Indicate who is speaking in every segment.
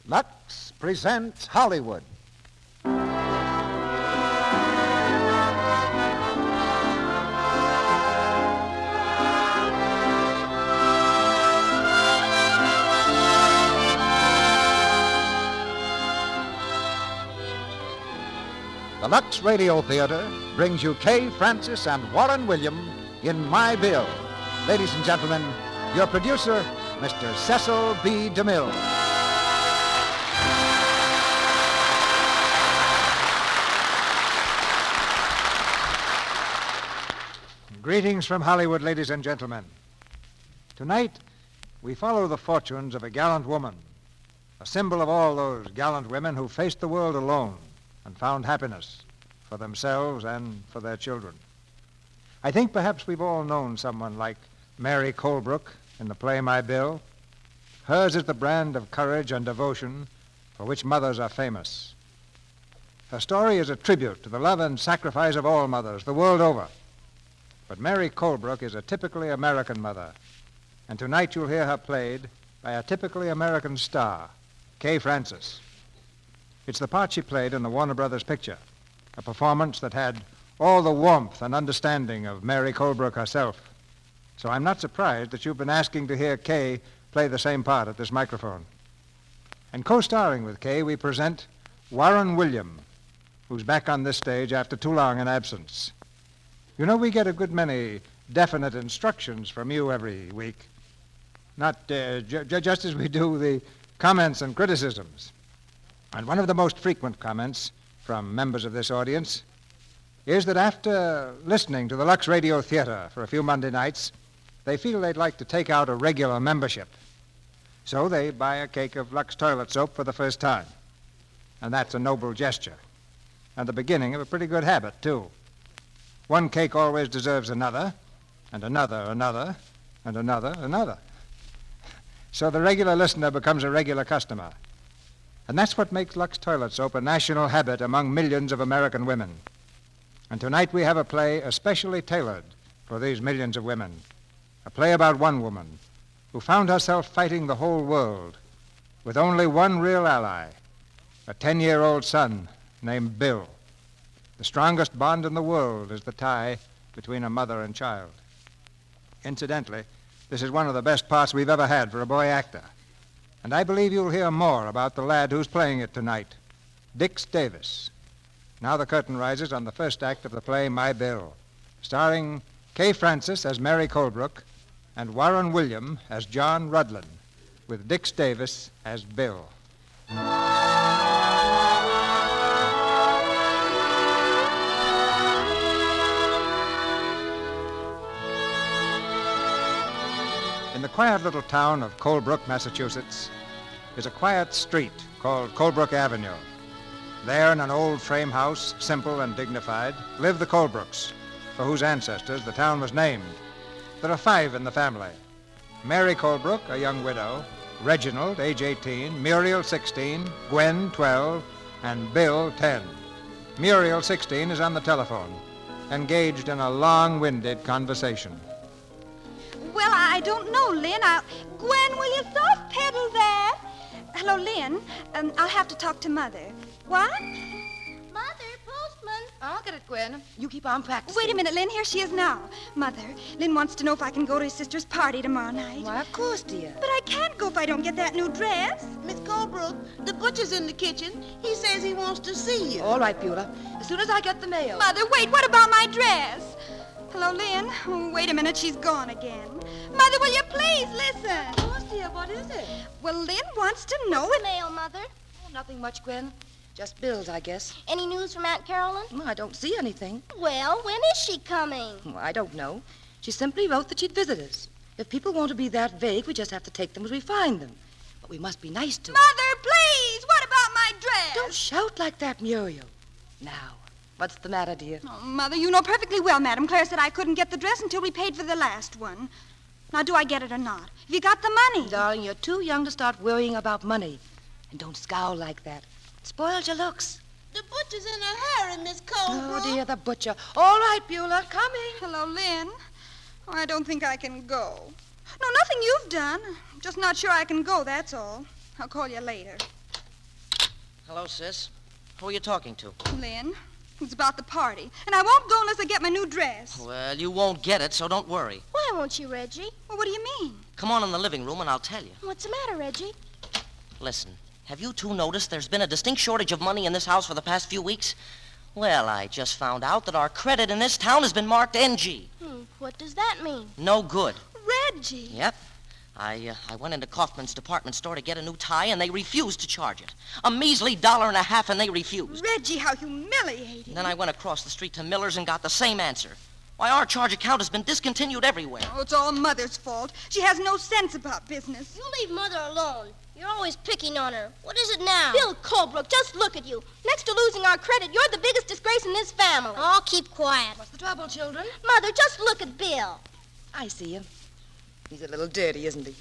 Speaker 1: Lux presents Hollywood. The Lux Radio Theatre brings you Kay Francis and Warren William in My Bill. Ladies and gentlemen, your producer, Mr. Cecil B. DeMille. Greetings from Hollywood, ladies and gentlemen. Tonight, we follow the fortunes of a gallant woman, a symbol of all those gallant women who faced the world alone and found happiness for themselves and for their children. I think perhaps we've all known someone like Mary Colebrook in the play My Bill. Hers is the brand of courage and devotion for which mothers are famous. Her story is a tribute to the love and sacrifice of all mothers the world over. But Mary Colebrook is a typically American mother, and tonight you'll hear her played by a typically American star, Kay Francis. It's the part she played in the Warner Brothers picture, a performance that had all the warmth and understanding of Mary Colebrook herself. So I'm not surprised that you've been asking to hear Kay play the same part at this microphone. And co-starring with Kay, we present Warren William, who's back on this stage after too long an absence. You know, we get a good many definite instructions from you every week. Not just as we do the comments and criticisms. And one of the most frequent comments from members of this audience is that after listening to the Lux Radio Theatre for a few Monday nights, they feel they'd like to take out a regular membership. So they buy a cake of Lux toilet soap for the first time. And that's a noble gesture. And the beginning of a pretty good habit, too. One cake always deserves another, and another, and another. So the regular listener becomes a regular customer. And that's what makes Lux toilet soap a national habit among millions of American women. And tonight we have a play especially tailored for these millions of women. A play about one woman who found herself fighting the whole world with only one real ally, a 10-year-old son named Bill. The strongest bond in the world is the tie between a mother and child. Incidentally, this is one of the best parts we've ever had for a boy actor. And I believe you'll hear more about the lad who's playing it tonight, Dix Davis. Now the curtain rises on the first act of the play My Bill, starring Kay Francis as Mary Colebrook and Warren William as John Rudlin, with Dix Davis as Bill. In the quiet little town of Colebrook, Massachusetts, is a quiet street called Colebrook Avenue. There, in an old frame house, simple and dignified, live the Colebrooks, for whose ancestors the town was named. There are 5 in the family. Mary Colebrook, a young widow, Reginald, age 18, Muriel, 16, Gwen, 12, and Bill, 10. Muriel, 16, is on the telephone, engaged in a long-winded conversation.
Speaker 2: Well, I don't know, Lynn. Gwen, will you soft pedal that? Hello, Lynn. I'll have to talk to Mother. What?
Speaker 3: Mother, postman.
Speaker 4: I'll get it, Gwen. You keep on practicing.
Speaker 2: Wait a minute, Lynn. Here she is now. Mother, Lynn wants to know if I can go to his sister's party tomorrow night.
Speaker 4: Why, of course, dear.
Speaker 2: But I can't go if I don't get that new dress.
Speaker 3: Miss Colebrook, the butcher's in the kitchen. He says he wants to see you.
Speaker 4: All right, Beulah. As soon as I get the mail.
Speaker 2: Mother, wait. What about my dress? Hello, Lynn. Oh, wait a minute. She's gone again. Mother, will you please listen?
Speaker 4: Of course, dear. What is it?
Speaker 2: Well, Lynn wants to know
Speaker 3: What's
Speaker 2: it.
Speaker 3: the mail, Mother?
Speaker 4: Oh, nothing much, Gwen. Just bills, I guess.
Speaker 3: Any news from Aunt Carolyn?
Speaker 4: Well, I don't see anything.
Speaker 3: Well, when is she coming?
Speaker 4: Well, I don't know. She simply wrote that she'd visit us. If people want to be that vague, we just have to take them as we find them. But we must be nice to them.
Speaker 2: Mother, please. What about my dress?
Speaker 4: Don't shout like that, Muriel. Now, what's the matter, dear?
Speaker 2: Oh, Mother, you know perfectly well, Madam Claire said I couldn't get the dress until we paid for the last one. Now, do I get it or not? Have you got the money?
Speaker 4: Darling, you're too young to start worrying about money. And don't scowl like that. It spoils your looks.
Speaker 3: The butcher's in a hurry, Miss Colebrook.
Speaker 4: Oh, dear, the butcher. All right, Beulah, coming.
Speaker 2: Hello, Lynn. Oh, I don't think I can go. No, nothing you've done. Just not sure I can go, that's all. I'll call you later.
Speaker 5: Hello, sis. Who are you talking to?
Speaker 2: Lynn, it's about the party. And I won't go unless I get my new dress.
Speaker 5: Well, you won't get it, so don't worry.
Speaker 6: Why won't you, Reggie?
Speaker 2: Well, what do you mean?
Speaker 5: Come on in the living room and I'll tell you.
Speaker 6: What's the matter, Reggie?
Speaker 5: Listen, have you two noticed there's been a distinct shortage of money in this house for the past few weeks? Well, I just found out that our credit in this town has been marked NG.
Speaker 6: What does that mean?
Speaker 5: No good.
Speaker 2: Reggie.
Speaker 5: Yep. I went into Kaufman's department store to get a new tie, and they refused to charge it. A measly $1.50, and they refused.
Speaker 2: Reggie, how humiliating.
Speaker 5: And then I went across the street to Miller's and got the same answer. Why, our charge account has been discontinued everywhere.
Speaker 2: Oh, it's all Mother's fault. She has no sense about business.
Speaker 6: You leave Mother alone. You're always picking on her. What is it now? Bill Colebrook, just look at you. Next to losing our credit, you're the biggest disgrace in this family. Oh, keep quiet.
Speaker 4: What's the trouble, children?
Speaker 6: Mother, just look at Bill.
Speaker 4: I see him. He's a little dirty, isn't he?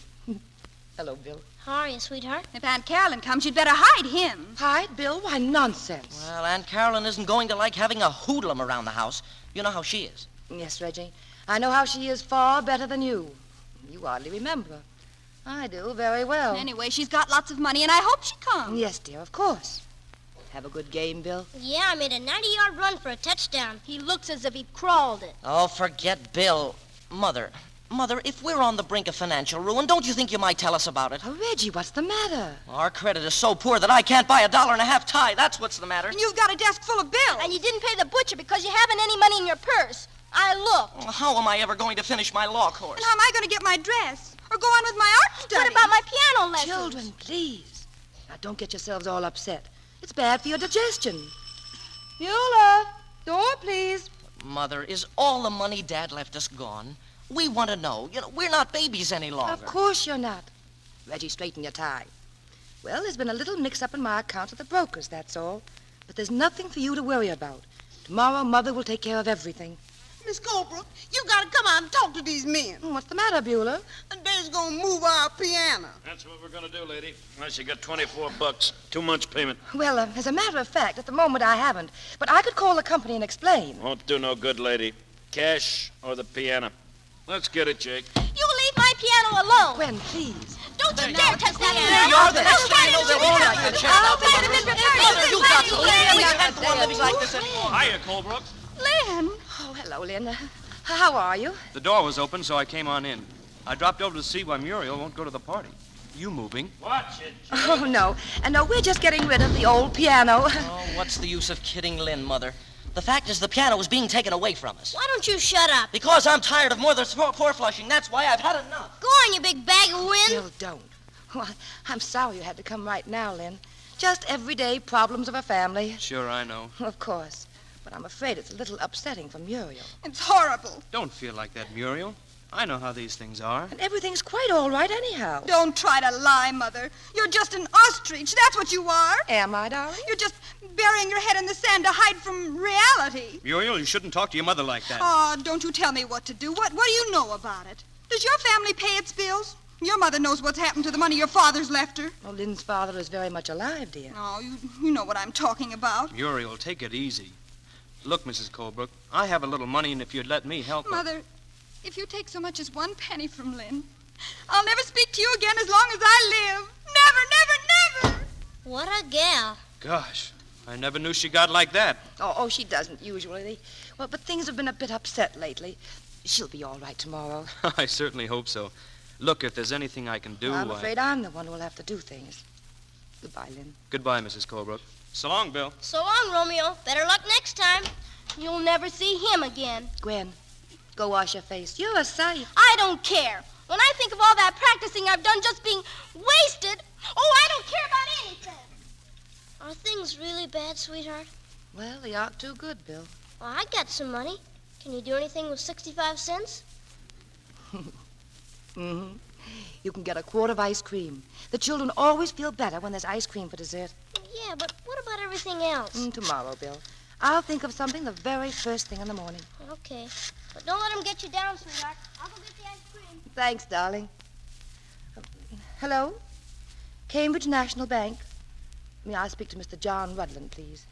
Speaker 4: Hello, Bill.
Speaker 6: How are you, sweetheart?
Speaker 2: If Aunt Carolyn comes, you'd better hide him.
Speaker 4: Hide, Bill? Why, nonsense.
Speaker 5: Well, Aunt Carolyn isn't going to like having a hoodlum around the house. You know how she is.
Speaker 4: Yes, Reggie. I know how she is far better than you. You hardly remember. I do very well.
Speaker 2: Anyway, she's got lots of money, and I hope she comes.
Speaker 4: Yes, dear, of course. Have a good game, Bill?
Speaker 6: Yeah, I made a 90-yard run for a touchdown. He looks as if he crawled it.
Speaker 5: Oh, forget Bill. Mother, if we're on the brink of financial ruin, don't you think you might tell us about it?
Speaker 4: Oh, Reggie, what's the matter?
Speaker 5: Our credit is so poor that I can't buy a $1.50 tie. That's what's the matter.
Speaker 2: And you've got a desk full of bills.
Speaker 6: And you didn't pay the butcher because you haven't any money in your purse. I looked.
Speaker 5: How am I ever going to finish my law course?
Speaker 2: And how am I going to get my dress? Or go on with my art study?
Speaker 6: What about my piano lessons?
Speaker 4: Children, please. Now, don't get yourselves all upset. It's bad for your digestion. Beulah, door, please.
Speaker 5: Mother, is all the money Dad left us gone? We want to know. You know, we're not babies any longer.
Speaker 4: Of course you're not. Reggie, straighten your tie. Well, there's been a little mix-up in my accounts at the brokers, that's all. But there's nothing for you to worry about. Tomorrow, Mother will take care of everything.
Speaker 3: Miss Colebrook, you gotta come out and talk to these men.
Speaker 4: What's the matter, Beulah?
Speaker 3: And they's gonna move our piano.
Speaker 7: That's what we're gonna do, lady. Unless you got $24. 2 months payment.
Speaker 4: Well, as a matter of fact, at the moment I haven't. But I could call the company and explain.
Speaker 7: Won't do no good, lady. Cash or the piano. Let's get it, Jake.
Speaker 6: You leave my piano alone.
Speaker 4: Gwen, please.
Speaker 6: Don't you dare touch that
Speaker 5: There you are. The next thing you know, they're all out your check. Mother, you got to leave. We can't go on living like this anymore.
Speaker 8: Hiya, Colebrook.
Speaker 2: Lynn.
Speaker 4: Oh, hello, Lynn. How are you?
Speaker 8: The door was open, so I came on in. I dropped over to see why Muriel won't go to the party. You moving?
Speaker 7: Watch it.
Speaker 4: Oh, no. No, we're just getting rid of the old piano.
Speaker 5: Oh, what's the use of kidding Lynn, Mother? The fact is the piano is being taken away from us.
Speaker 6: Why don't you shut up?
Speaker 5: Because I'm tired of Mother's poor flushing. That's why I've had enough.
Speaker 6: Go on, you big bag of wind.
Speaker 4: Bill, don't. Well, I'm sorry you had to come right now, Lynn. Just everyday problems of a family.
Speaker 8: Sure, I know.
Speaker 4: Of course. But I'm afraid it's a little upsetting for Muriel.
Speaker 2: It's horrible.
Speaker 8: Don't feel like that, Muriel. I know how these things are.
Speaker 4: And everything's quite all right anyhow.
Speaker 2: Don't try to lie, Mother. You're just an ostrich. That's what you are.
Speaker 4: Am I, darling?
Speaker 2: You're just burying your head in the sand to hide from reality.
Speaker 8: Muriel, you shouldn't talk to your mother like that.
Speaker 2: Oh, don't you tell me what to do. What do you know about it? Does your family pay its bills? Your mother knows what's happened to the money your father's left her.
Speaker 4: Oh, Lynn's father is very much alive, dear.
Speaker 2: Oh, you know what I'm talking about.
Speaker 8: Muriel, take it easy. Look, Mrs. Colebrook, I have a little money, and if you'd let me help her...
Speaker 2: Mother, if you take so much as 1 penny from Lynn, I'll never speak to you again as long as I live. Never, never, never!
Speaker 6: What a gal.
Speaker 8: Gosh, I never knew she got like that.
Speaker 4: Oh, she doesn't usually. Well, but things have been a bit upset lately. She'll be all right tomorrow.
Speaker 8: I certainly hope so. Look, if there's anything I can do,
Speaker 4: I'm afraid I'm the one who'll have to do things. Goodbye, Lynn.
Speaker 8: Goodbye, Mrs. Colebrook. So long, Bill.
Speaker 6: So long, Romeo. Better luck next time. You'll never see him again.
Speaker 4: Gwen, go wash your face. You're a sight.
Speaker 6: I don't care. When I think of all that practicing I've done just being wasted, I don't care about anything. Are things really bad, sweetheart?
Speaker 4: Well, they aren't too good, Bill.
Speaker 6: Well, I got some money. Can you do anything with 65 cents?
Speaker 4: Mm-hmm. You can get a quart of ice cream. The children always feel better when there's ice cream for dessert.
Speaker 6: Yeah, but what about everything else?
Speaker 4: Tomorrow, Bill. I'll think of something the very first thing in the morning.
Speaker 6: Okay. But don't let them get you down, sweetheart. I'll go get the ice cream.
Speaker 4: Thanks, darling. Hello? Cambridge National Bank. May I speak to Mr. John Rudland, please?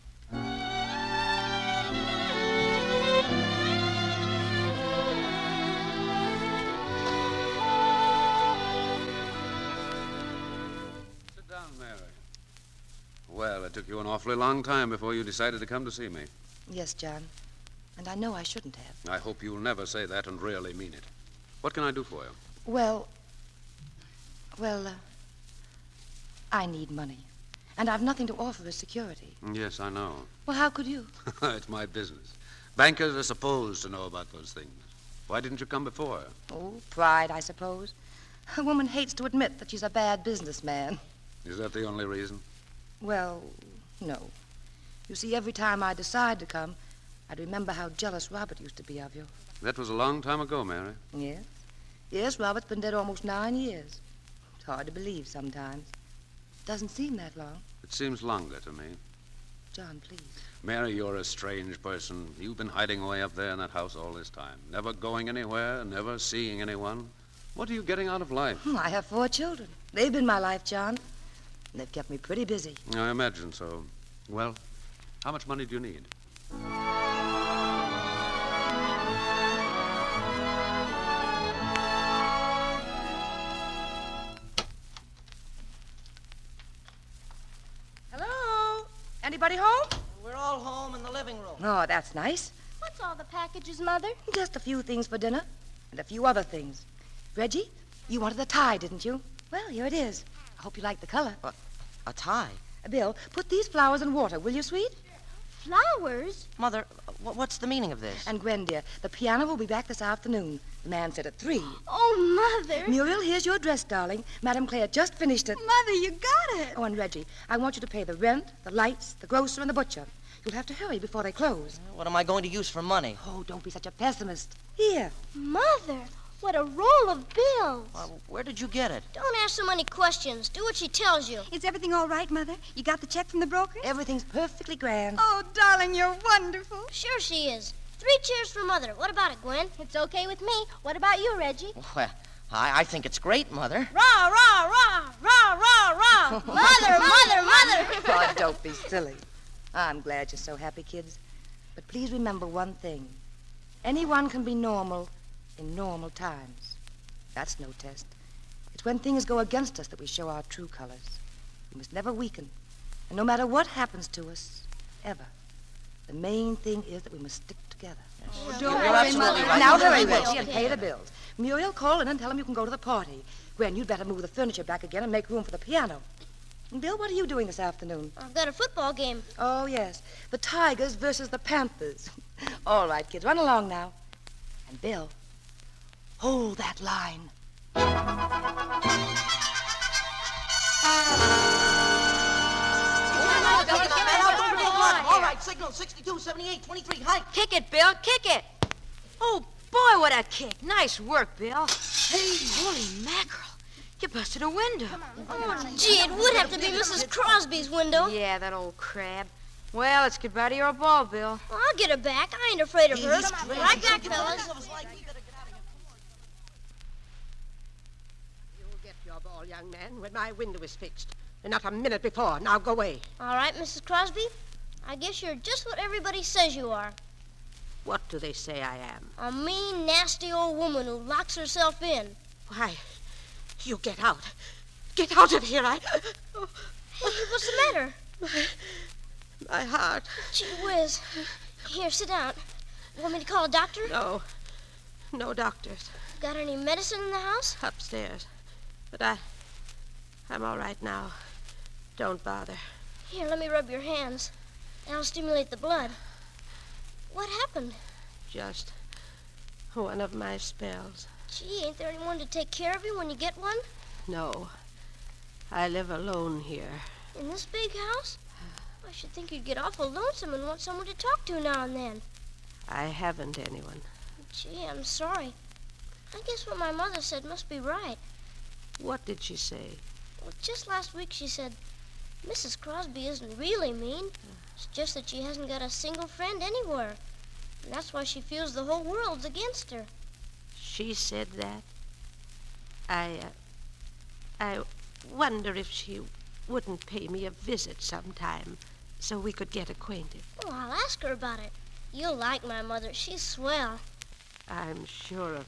Speaker 9: Well, it took you an awfully long time before you decided to come to see me.
Speaker 4: Yes, John. And I know I shouldn't have.
Speaker 9: I hope you'll never say that and really mean it. What can I do for you?
Speaker 4: Well, I need money. And I've nothing to offer as security.
Speaker 9: Yes, I know.
Speaker 4: Well, how could you?
Speaker 9: It's my business. Bankers are supposed to know about those things. Why didn't you come before?
Speaker 4: Oh, pride, I suppose. A woman hates to admit that she's a bad businessman.
Speaker 9: Is that the only reason?
Speaker 4: Well, no. You see, every time I decide to come, I'd remember how jealous Robert used to be of you.
Speaker 9: That was a long time ago, Mary.
Speaker 4: Yes? Yes, Robert's been dead almost 9 years. It's hard to believe sometimes. Doesn't seem that long.
Speaker 9: It seems longer to me.
Speaker 4: John, please.
Speaker 9: Mary, you're a strange person. You've been hiding away up there in that house all this time. Never going anywhere, never seeing anyone. What are you getting out of life?
Speaker 4: I have 4 children. They've been my life, John. And they've kept me pretty busy.
Speaker 9: I imagine so. Well, how much money do you need?
Speaker 4: Hello? Anybody home?
Speaker 5: We're all home in the living room.
Speaker 4: Oh, that's nice.
Speaker 6: What's all the packages, Mother?
Speaker 4: Just a few things for dinner. And a few other things. Reggie, you wanted a tie, didn't you? Well, here it is. I hope you like the color.
Speaker 5: A tie?
Speaker 4: Bill, put these flowers in water, will you, sweet?
Speaker 6: Flowers?
Speaker 5: Mother, what's the meaning of this?
Speaker 4: And Gwen, dear, the piano will be back this afternoon. The man said at 3.
Speaker 6: Oh, Mother.
Speaker 4: Muriel, here's your dress, darling. Madame Claire just finished it.
Speaker 2: Mother, you got it.
Speaker 4: Oh, and Reggie, I want you to pay the rent, the lights, the grocer, and the butcher. You'll have to hurry before they close.
Speaker 5: What am I going to use for money?
Speaker 4: Oh, don't be such a pessimist. Here.
Speaker 6: Mother, what a roll of bills.
Speaker 5: Where did you get it?
Speaker 6: Don't ask so many questions. Do what she tells you.
Speaker 2: Is everything all right, Mother? You got the check from the broker?
Speaker 4: Everything's perfectly grand.
Speaker 2: Oh, darling, you're wonderful.
Speaker 6: Sure she is. 3 cheers for Mother. What about it, Gwen? It's okay with me. What about you, Reggie?
Speaker 5: Well, I think it's great, Mother.
Speaker 6: Rah, rah, rah, rah, rah, rah. Mother, Mother, Mother.
Speaker 4: Oh, don't be silly. I'm glad you're so happy, kids. But please remember one thing. Anyone can be normal in normal times. That's no test. It's when things go against us that we show our true colors. We must never weaken. And no matter what happens to us, ever, the main thing is that we must stick together.
Speaker 2: Don't
Speaker 5: You're
Speaker 2: worry,
Speaker 5: absolutely
Speaker 2: Mother.
Speaker 5: right.
Speaker 4: Now
Speaker 5: We
Speaker 4: hurry,
Speaker 5: will.
Speaker 4: Reggie, and pay the bills. Muriel, call in and tell him you can go to the party. Gwen, you'd better move the furniture back again and make room for the piano. And Bill, what are you doing this afternoon?
Speaker 6: I've got a football game.
Speaker 4: Oh, yes. The Tigers versus the Panthers. All right, kids, run along now. And Bill, hold that line.
Speaker 5: All right, signal 62, 78, 23, hike.
Speaker 10: Kick it, Bill, kick it. Oh, boy, what a kick. Nice work, Bill. Hey, holy mackerel. You busted a window.
Speaker 6: Oh, gee, it would have to be Mrs. Crosby's window.
Speaker 10: Yeah, that old crab. Well, let's goodbye to your ball, Bill.
Speaker 6: Well, I'll get her back. I ain't afraid of her. Right back, fellas.
Speaker 11: You'll get your ball, young man, when my window is fixed. And not a minute before. Now go away.
Speaker 6: All right, Mrs. Crosby. I guess you're just what everybody says you are.
Speaker 11: What do they say I am?
Speaker 6: A mean, nasty old woman who locks herself in.
Speaker 11: Why, you get out. Get out of here.
Speaker 6: Hey, what's the matter?
Speaker 11: My heart.
Speaker 6: Gee whiz. Here, sit down. Want me to call a doctor?
Speaker 11: No. No doctors.
Speaker 6: Got any medicine in the house?
Speaker 11: Upstairs. But I'm all right now. Don't bother.
Speaker 6: Here, let me rub your hands. That'll stimulate the blood. What happened?
Speaker 11: Just one of my spells.
Speaker 6: Gee, ain't there anyone to take care of you when you get one?
Speaker 11: No. I live alone here.
Speaker 6: In this big house? I should think you'd get awful lonesome and want someone to talk to now and then.
Speaker 11: I haven't anyone.
Speaker 6: Gee, I'm sorry. I guess what my mother said must be right.
Speaker 11: What did she say?
Speaker 6: Well, just last week she said, Mrs. Crosby isn't really mean. It's just that she hasn't got a single friend anywhere. And that's why she feels the whole world's against her.
Speaker 11: She said that? I wonder if she wouldn't pay me a visit sometime so we could get acquainted.
Speaker 6: Oh, I'll ask her about it. You'll like my mother. She's swell.
Speaker 11: I'm sure of it.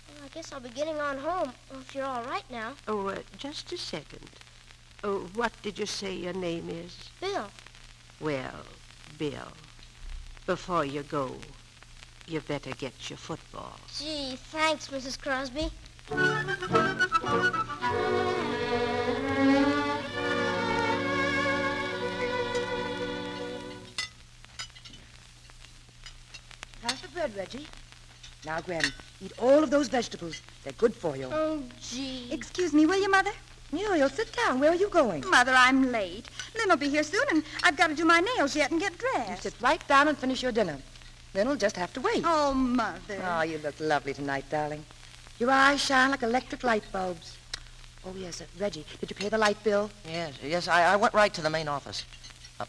Speaker 6: Well, I guess I'll be getting on home, if you're all right now.
Speaker 11: Oh, just a second. What did you say your name is?
Speaker 6: Bill.
Speaker 11: Well, Bill, before you go, you better get your football.
Speaker 6: Gee, thanks, Mrs. Crosby.
Speaker 4: How's the bread, Reggie? Now, Gwen, eat all of those vegetables. They're good for you.
Speaker 6: Oh, gee.
Speaker 2: Excuse me, will you, Mother?
Speaker 4: Muriel, sit down. Where are you going?
Speaker 2: Mother, I'm late. Lynn will be here soon, and I've got to do my nails yet and get
Speaker 4: You
Speaker 2: dressed.
Speaker 4: sit right down and finish your dinner. Then we'll just have to wait.
Speaker 2: Oh, Mother.
Speaker 4: Oh, you look lovely tonight, darling. Your eyes shine like electric light bulbs. Oh, yes, Reggie, did you pay the light bill?
Speaker 5: Yes, I went right to the main office.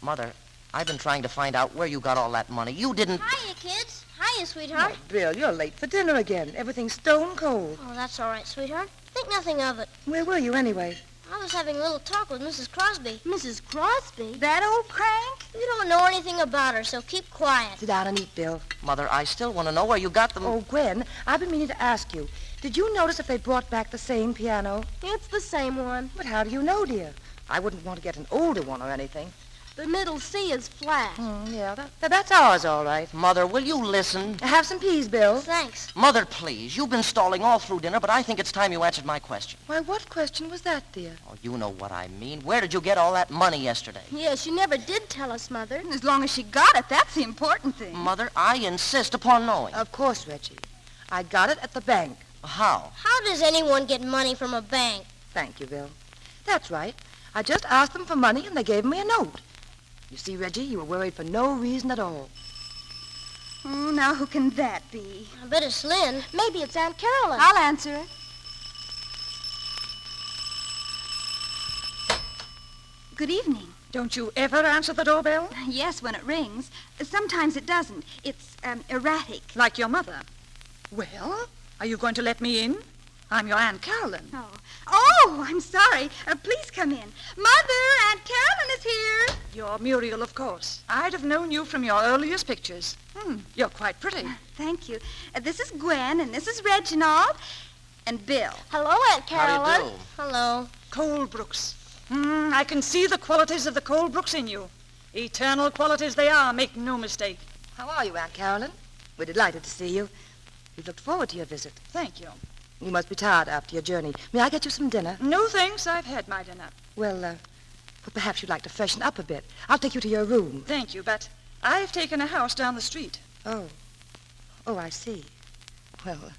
Speaker 5: Mother, I've been trying to find out where you got all that money. You didn't...
Speaker 6: Hiya, kids. Hiya, sweetheart.
Speaker 4: Oh, Bill, you're late for dinner again. Everything's stone cold.
Speaker 6: Oh, that's all right, sweetheart. Think nothing of it.
Speaker 4: Where were you anyway?
Speaker 6: I was having a little talk with Mrs. Crosby. Mrs. Crosby?
Speaker 2: That old crank?
Speaker 6: You don't know anything about her, so keep quiet.
Speaker 4: Sit down and eat, Bill.
Speaker 5: Mother, I still want to know where you got them.
Speaker 4: Oh, Gwen, I've been meaning to ask you. Did you notice if they brought back the same piano?
Speaker 6: It's the same one.
Speaker 4: But how do you know, dear? I wouldn't want to get an older one or anything.
Speaker 6: The middle C is flat.
Speaker 4: Yeah, that's ours, all right.
Speaker 5: Mother, will you listen?
Speaker 4: Have some peas, Bill.
Speaker 6: Thanks.
Speaker 5: Mother, please. You've been stalling all through dinner, but I think it's time you answered my question.
Speaker 4: Why, what question was that, dear?
Speaker 5: Oh, you know what I mean. Where did you get all that money yesterday?
Speaker 6: Yeah, she never did tell us, Mother.
Speaker 2: As long as she got it, that's the important thing.
Speaker 5: Mother, I insist upon knowing.
Speaker 4: Of course, Reggie. I got it at the bank.
Speaker 5: How?
Speaker 6: How does anyone get money from a bank?
Speaker 4: Thank you, Bill. That's right. I just asked them for money, and they gave me a note. You see, Reggie, you were worried for no reason at all.
Speaker 2: Oh, now who can that be?
Speaker 6: I bet it's Lynn. Maybe it's Aunt Carolyn.
Speaker 2: I'll answer it. Good evening.
Speaker 12: Don't you ever answer the doorbell?
Speaker 2: Yes, when it rings. Sometimes it doesn't. It's erratic.
Speaker 12: Like your mother. Well, are you going to let me in? I'm your Aunt Carolyn.
Speaker 2: Oh, I'm sorry. Please come in. Mother, Aunt Carolyn is here.
Speaker 12: You're Muriel, of course. I'd have known you from your earliest pictures. You're quite pretty.
Speaker 2: Thank you. This is Gwen, and this is Reginald, and Bill.
Speaker 6: Hello, Aunt Carolyn.
Speaker 5: How do you do?
Speaker 6: Hello.
Speaker 12: Colbrooks. I can see the qualities of the Colbrooks in you. Eternal qualities they are, make no mistake.
Speaker 4: How are you, Aunt Carolyn? We're delighted to see you. We've looked forward to your visit.
Speaker 12: Thank you.
Speaker 4: You must be tired after your journey. May I get you some dinner?
Speaker 12: No, thanks. I've had my dinner.
Speaker 4: Well, perhaps you'd like to freshen up a bit. I'll take you to your room.
Speaker 12: Thank you, but I've taken a house down the street.
Speaker 4: Oh, I see. Well,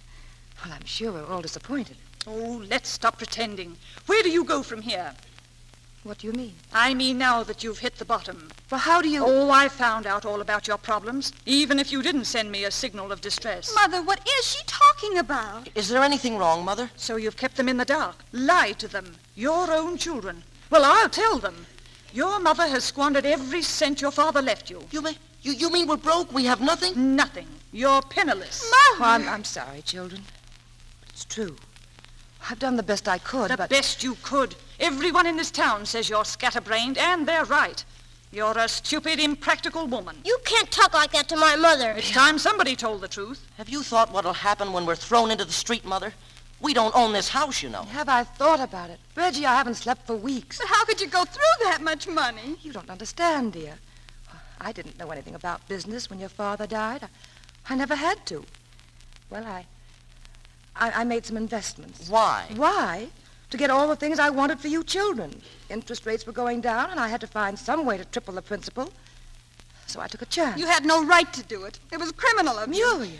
Speaker 4: I'm sure we're all disappointed.
Speaker 12: Oh, let's stop pretending. Where do you go from here?
Speaker 4: What do you mean?
Speaker 12: I mean now that you've hit the bottom.
Speaker 4: Well, how do you...
Speaker 12: Oh, I found out all about your problems, even if you didn't send me a signal of distress.
Speaker 2: Mother, what is she talking about?
Speaker 5: Is there anything wrong, Mother?
Speaker 12: So you've kept them in the dark, lied to them, your own children. Well, I'll tell them. Your mother has squandered every cent your father left you.
Speaker 5: You mean we're broke? We have nothing?
Speaker 12: Nothing. You're penniless.
Speaker 2: Mother!
Speaker 4: Oh, I'm sorry, children. It's true. I've done the best I could,
Speaker 12: The best you could. Everyone in this town says you're scatterbrained, and they're right. You're a stupid, impractical woman.
Speaker 6: You can't talk like that to my mother.
Speaker 12: It's time somebody told the truth.
Speaker 5: Have you thought what'll happen when we're thrown into the street, Mother? We don't own this house, you know.
Speaker 4: Have I thought about it? Reggie, I haven't slept for weeks.
Speaker 2: But how could you go through that much money?
Speaker 4: You don't understand, dear. I didn't know anything about business when your father died. I never had to. Well, I made some investments.
Speaker 5: Why?
Speaker 4: Why? To get all the things I wanted for you children. Interest rates were going down, and I had to find some way to triple the principal. So I took a chance.
Speaker 2: You had no right to do it. It was criminal of you.
Speaker 4: Muriel,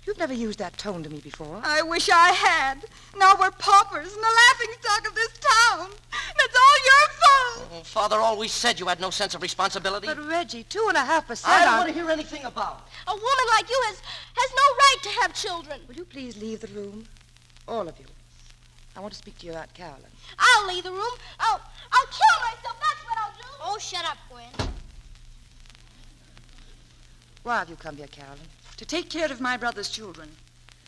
Speaker 4: you've never used that tone to me before.
Speaker 2: I wish I had. Now we're paupers and the laughingstock of this town. It's all your fault.
Speaker 5: Oh, Father always said you had no sense of responsibility.
Speaker 4: But, Reggie, 2.5%.
Speaker 5: I don't want to hear anything about it.
Speaker 6: A woman like you has no right to have children.
Speaker 4: Will you please leave the room? All of you. I want to speak to your Aunt Carolyn.
Speaker 6: I'll leave the room. I'll kill myself. That's what I'll do. Oh, shut up, Gwen.
Speaker 4: Why have you come here, Carolyn?
Speaker 12: To take care of my brother's children.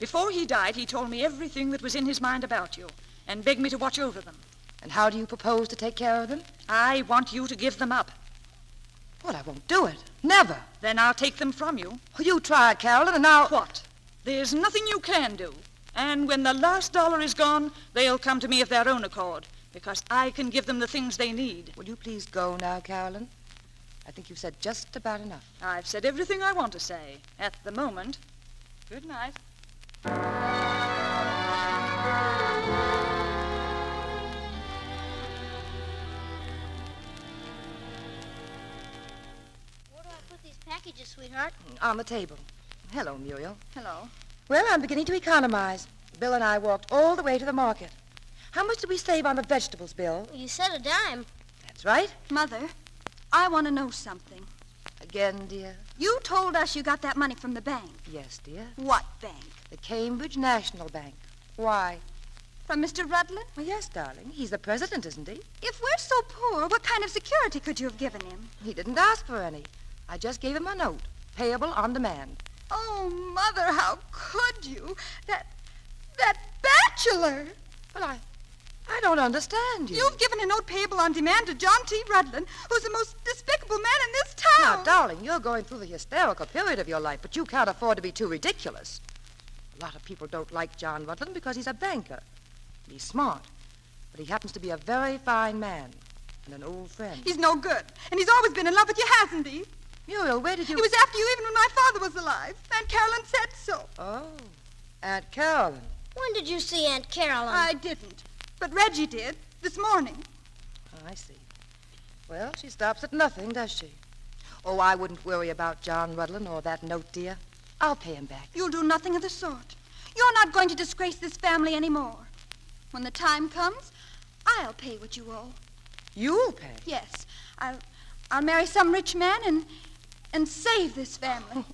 Speaker 12: Before he died, he told me everything that was in his mind about you and begged me to watch over them.
Speaker 4: And how do you propose to take care of them?
Speaker 12: I want you to give them up.
Speaker 4: Well, I won't do it. Never.
Speaker 12: Then I'll take them from you.
Speaker 4: Well, you try, Carolyn, and I'll...
Speaker 12: What? There's nothing you can do. And when the last dollar is gone, they'll come to me of their own accord. because I can give them the things they need.
Speaker 4: Will you please go now, Carolyn? I think you've said just about enough.
Speaker 12: I've said everything I want to say at the moment. Good night.
Speaker 6: Where do I put these packages, sweetheart?
Speaker 4: On the table. Hello, Muriel.
Speaker 12: Hello.
Speaker 4: Well, I'm beginning to economize. Bill and I walked all the way to the market. How much did we save on the vegetables, Bill?
Speaker 6: You said a dime.
Speaker 4: That's right.
Speaker 2: Mother, I want to know something.
Speaker 4: Again, dear?
Speaker 2: You told us you got that money from the bank.
Speaker 4: Yes, dear.
Speaker 2: What bank?
Speaker 4: The Cambridge National Bank. Why?
Speaker 2: From Mr. Rutland?
Speaker 4: Well, yes, darling. He's the president, isn't he?
Speaker 2: If we're so poor, what kind of security could you have given him?
Speaker 4: He didn't ask for any. I just gave him a note, payable on demand.
Speaker 2: Oh, Mother, how could you? That bachelor!
Speaker 4: Well, I don't understand you.
Speaker 2: You've given a note payable on demand to John T. Rutland, who's the most despicable man in this town.
Speaker 4: Now, darling, you're going through the hysterical period of your life, but you can't afford to be too ridiculous. A lot of people don't like John Rutland because he's a banker. He's smart, but he happens to be a very fine man and an old friend.
Speaker 2: He's no good, and he's always been in love with you, hasn't he?
Speaker 4: Muriel, where did you...
Speaker 2: He was after you even when my father was alive. Aunt Carolyn said so.
Speaker 4: Oh, Aunt Carolyn.
Speaker 6: When did you see Aunt Carolyn?
Speaker 2: I didn't, but Reggie did, this morning.
Speaker 4: Oh, I see. Well, she stops at nothing, does she? Oh, I wouldn't worry about John Rutland or that note, dear. I'll pay him back.
Speaker 2: You'll do nothing of the sort. You're not going to disgrace this family anymore. When the time comes, I'll pay what you owe.
Speaker 4: You'll pay?
Speaker 2: Yes. I'll marry some rich man and save this family.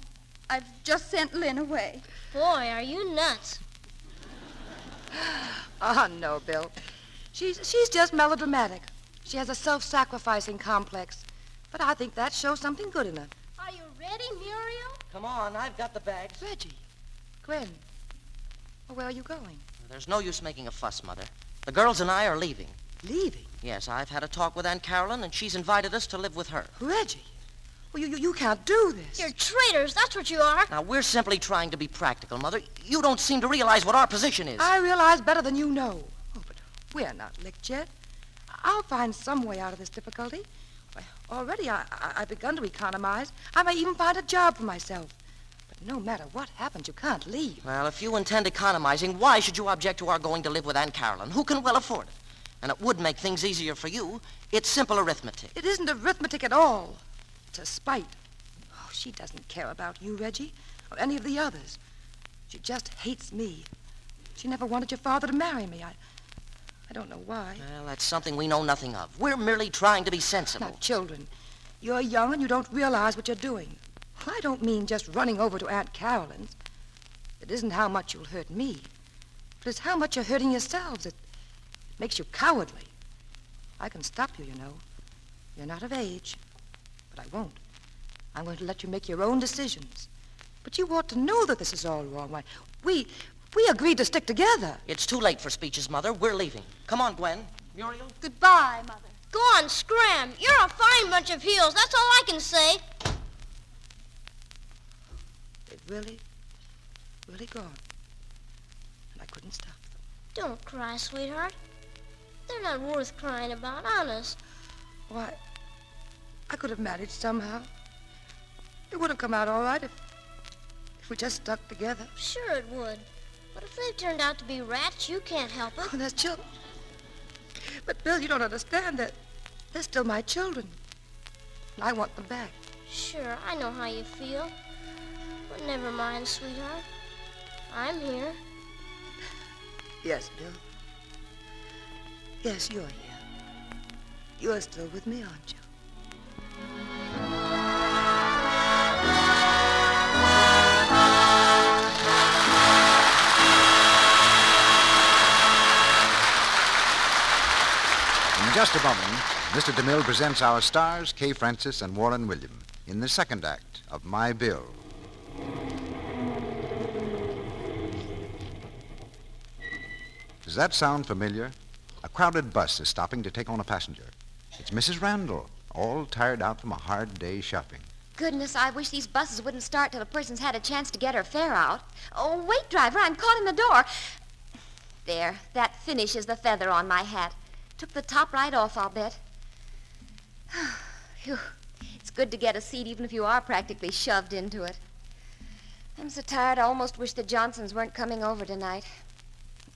Speaker 2: I've just sent Lynn away.
Speaker 6: Boy, are you nuts.
Speaker 4: Oh, no, Bill. She's just melodramatic. She has a self-sacrificing complex. But I think that shows something good in her.
Speaker 6: Are you ready, Muriel?
Speaker 5: Come on, I've got the bags.
Speaker 4: Reggie. Gwen. Well, where are you going?
Speaker 5: There's no use making a fuss, Mother. The girls and I are leaving.
Speaker 4: Leaving?
Speaker 5: Yes, I've had a talk with Aunt Carolyn, and she's invited us to live with her.
Speaker 4: Reggie. Well, you can't do this.
Speaker 6: You're traitors, that's what you are.
Speaker 5: Now, we're simply trying to be practical, Mother. You don't seem to realize what our position is.
Speaker 4: I realize better than you know. Oh, but we're not licked yet. I'll find some way out of this difficulty. Already I've begun to economize. I may even find a job for myself. But no matter what happens, you can't leave.
Speaker 5: Well, if you intend economizing, why should you object to our going to live with Aunt Carolyn, who can well afford it? And it would make things easier for you. It's simple arithmetic.
Speaker 4: It isn't arithmetic at all. It's a spite. Oh, she doesn't care about you, Reggie, or any of the others. She just hates me. She never wanted your father to marry me. I don't know why.
Speaker 5: Well, that's something we know nothing of. We're merely trying to be sensible.
Speaker 4: Now, children, you're young and you don't realize what you're doing. I don't mean just running over to Aunt Carolyn's. It isn't how much you'll hurt me, but it's how much you're hurting yourselves. It makes you cowardly. I can stop you, you know. You're not of age, but I won't. I'm going to let you make your own decisions. But you ought to know that this is all wrong. Why, we agreed to stick together.
Speaker 5: It's too late for speeches, Mother. We're leaving. Come on, Gwen. Muriel?
Speaker 2: Goodbye, Mother.
Speaker 6: Go on, scram. You're a fine bunch of heels. That's all I can say.
Speaker 4: They've really gone. And I couldn't stop them.
Speaker 6: Don't cry, sweetheart. They're not worth crying about, honest.
Speaker 4: Why, I could have managed somehow. It would have come out all right if we just stuck together.
Speaker 6: Sure it would. But if they've turned out to be rats, you can't help it.
Speaker 4: Oh, that's children. But, Bill, you don't understand that. They're still my children. And I want them back.
Speaker 6: Sure, I know how you feel. But never mind, sweetheart. I'm here.
Speaker 4: Yes, Bill. Yes, you're here. You're still with me, aren't you?
Speaker 1: In just a moment, Mr. DeMille presents our stars, Kay Francis and Warren William, in the second act of My Bill. Does that sound familiar? A crowded bus is stopping to take on a passenger. It's Mrs. Randall, all tired out from a hard day shopping.
Speaker 13: Goodness, I wish these buses wouldn't start till a person's had a chance to get her fare out. Oh, wait, driver, I'm caught in the door. There, that finishes the feather on my hat. Took the top right off, I'll bet. Phew. It's good to get a seat, even if you are practically shoved into it. I'm so tired, I almost wish the Johnsons weren't coming over tonight.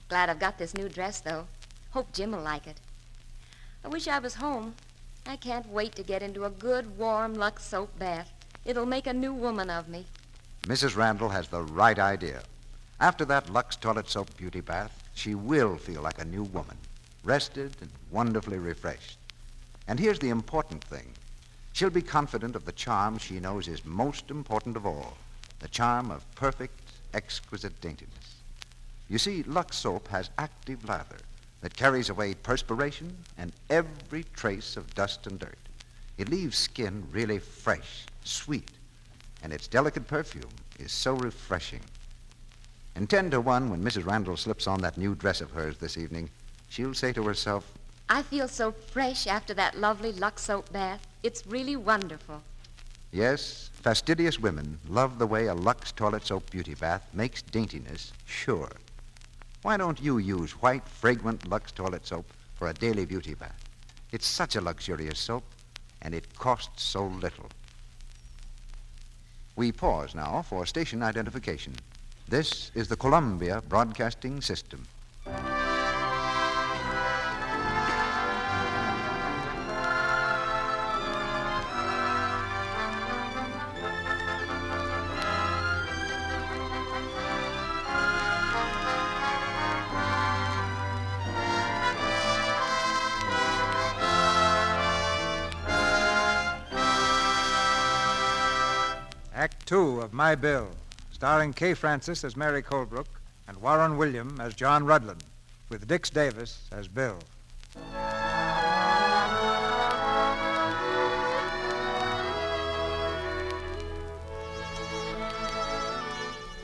Speaker 13: Glad I've got this new dress, though. Hope Jim will like it. I wish I was home. I can't wait to get into a good, warm Lux soap bath. It'll make a new woman of me.
Speaker 14: Mrs. Randall has the right idea. After that Lux toilet soap beauty bath, she will feel like a new woman, rested and wonderfully refreshed. And here's the important thing. She'll be confident of the charm she knows is most important of all, the charm of perfect, exquisite daintiness. You see, Lux soap has active lather that carries away perspiration and every trace of dust and dirt. It leaves skin really fresh, sweet, and its delicate perfume is so refreshing. And 10 to 1, when Mrs. Randall slips on that new dress of hers this evening, she'll say to herself,
Speaker 13: I feel so fresh after that lovely Lux soap bath. It's really wonderful.
Speaker 14: yes, fastidious women love the way a Lux toilet soap beauty bath makes daintiness sure. Why don't you use white, fragrant Lux toilet soap for a daily beauty bath? It's such a luxurious soap, and it costs so little. We pause now for station identification. This is the Columbia Broadcasting System.
Speaker 1: Act 2 of My Bill, starring Kay Francis as Mary Colebrook and Warren William as John Rudland, with Dix Davis as Bill.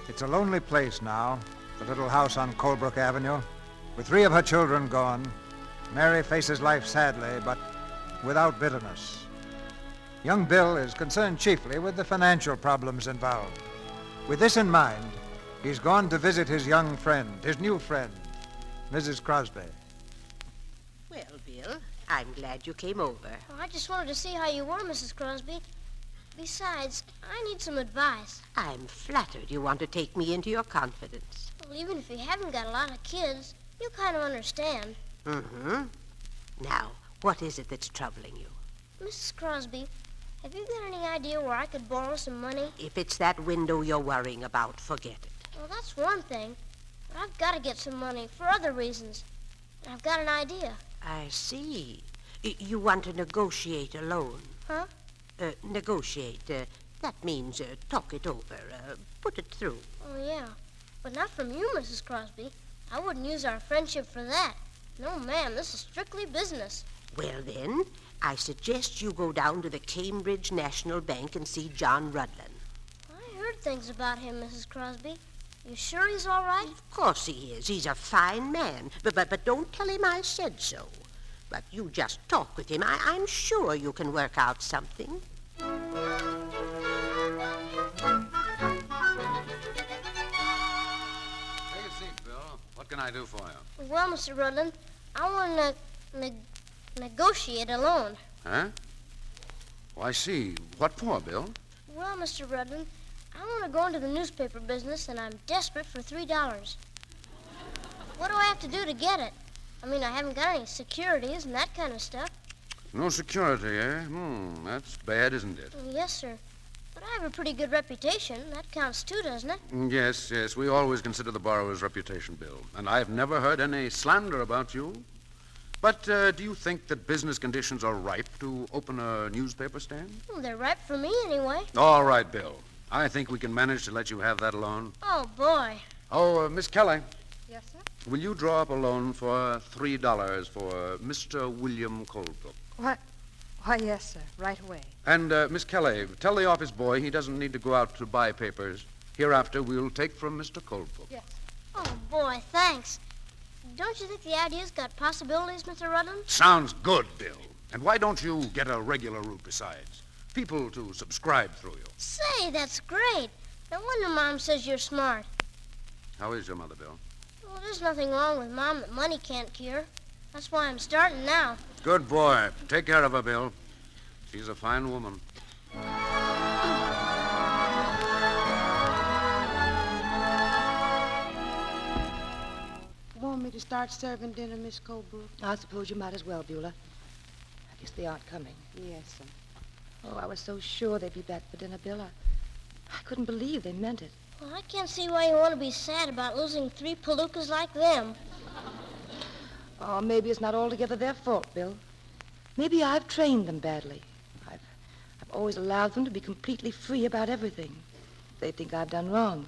Speaker 1: It's a lonely place now, the little house on Colebrook Avenue. With 3 of her children gone, Mary faces life sadly, but without bitterness. Young Bill is concerned chiefly with the financial problems involved. With this in mind, he's gone to visit his young friend, his new friend, Mrs. Crosby.
Speaker 11: Well, Bill, I'm glad you came over.
Speaker 6: I just wanted to see how you were, Mrs. Crosby. Besides, I need some advice.
Speaker 11: I'm flattered you want to take me into your confidence.
Speaker 6: Well, even if you haven't got a lot of kids, you kind of understand.
Speaker 11: Mm-hmm. Now, what is it that's troubling you?
Speaker 6: Mrs. Crosby, have you got any idea where I could borrow some money?
Speaker 11: If it's that window you're worrying about, forget it.
Speaker 6: Well, that's one thing. But I've got to get some money for other reasons. And I've got an idea.
Speaker 11: I see. You want to negotiate a loan.
Speaker 6: Huh?
Speaker 11: Negotiate. That means talk it over, put it through.
Speaker 6: Oh, yeah. But not from you, Mrs. Crosby. I wouldn't use our friendship for that. No, ma'am, this is strictly business.
Speaker 11: Well, then, I suggest you go down to the Cambridge National Bank and see John Rudland.
Speaker 6: I heard things about him, Mrs. Crosby. You sure he's all right?
Speaker 11: Of course he is. He's a fine man. But don't tell him I said so. But you just talk with him. I'm sure you can work out something.
Speaker 9: Take a seat, Bill. What can I do for you?
Speaker 6: Well, Mr. Rudland, I want to negotiate a loan.
Speaker 9: Huh? Oh, I see. What for, Bill?
Speaker 6: Well, Mr. Rudland, I want to go into the newspaper business, and I'm desperate for $3. What do I have to do to get it? I mean, I haven't got any securities and that kind of stuff.
Speaker 9: No security, eh? That's bad, isn't it?
Speaker 6: Yes, sir. But I have a pretty good reputation. That counts too, doesn't it?
Speaker 9: Yes. We always consider the borrower's reputation, Bill. And I've never heard any slander about you. But do you think that business conditions are ripe to open a newspaper stand?
Speaker 6: Well, they're ripe for me anyway.
Speaker 9: All right, Bill. I think we can manage to let you have that loan.
Speaker 6: Oh, boy.
Speaker 9: Oh, Miss Kelly.
Speaker 13: Yes, sir?
Speaker 9: Will you draw up a loan for $3 for Mr. William Colebrook?
Speaker 15: Why, yes, sir. Right away.
Speaker 9: And, Miss Kelly, tell the office boy he doesn't need to go out to buy papers. Hereafter, we'll take from Mr. Colebrook.
Speaker 15: Yes.
Speaker 6: Oh, boy, thanks. Don't you think the idea's got possibilities, Mr. Rudland?
Speaker 9: Sounds good, Bill. And why don't you get a regular route besides? People to subscribe through you.
Speaker 6: Say, that's great. No wonder Mom says you're smart.
Speaker 9: How is your mother, Bill?
Speaker 6: Well, there's nothing wrong with Mom that money can't cure. That's why I'm starting now.
Speaker 9: Good boy. Take care of her, Bill. She's a fine woman.
Speaker 3: Want me to start serving dinner, Miss Colebrook?
Speaker 4: I suppose you might as well, Beulah. I guess they aren't coming.
Speaker 3: Yes, sir.
Speaker 4: Oh, I was so sure they'd be back for dinner, Bill. I couldn't believe they meant it.
Speaker 6: Well, I can't see why you want to be sad about losing 3 palookas like them.
Speaker 4: Oh, maybe it's not altogether their fault, Bill. Maybe I've trained them badly. I've always allowed them to be completely free about everything. They think I've done wrong.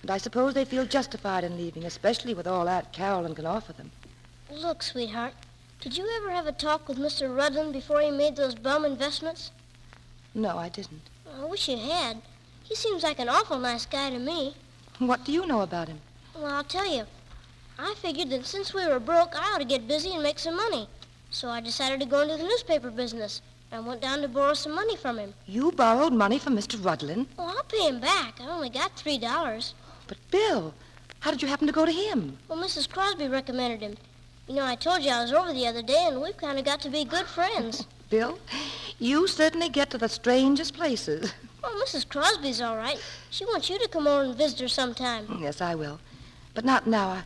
Speaker 4: And I suppose they feel justified in leaving, especially with all Aunt Carolyn can offer them.
Speaker 6: Look, sweetheart, did you ever have a talk with Mr. Rudlin before he made those bum investments?
Speaker 4: No, I didn't.
Speaker 6: I wish you had. He seems like an awful nice guy to me.
Speaker 4: What do you know about him?
Speaker 6: Well, I'll tell you. I figured that since we were broke, I ought to get busy and make some money. So I decided to go into the newspaper business. I went down to borrow some money from him.
Speaker 4: You borrowed money from Mr. Rudlin?
Speaker 6: Well, I'll pay him back. I only got $3.
Speaker 4: But, Bill, how did you happen to go to him?
Speaker 6: Well, Mrs. Crosby recommended him. You know, I told you I was over the other day, and we've kind of got to be good friends.
Speaker 4: Bill, you certainly get to the strangest places.
Speaker 6: Well, Mrs. Crosby's all right. She wants you to come over and visit her sometime.
Speaker 4: Yes, I will. But not now.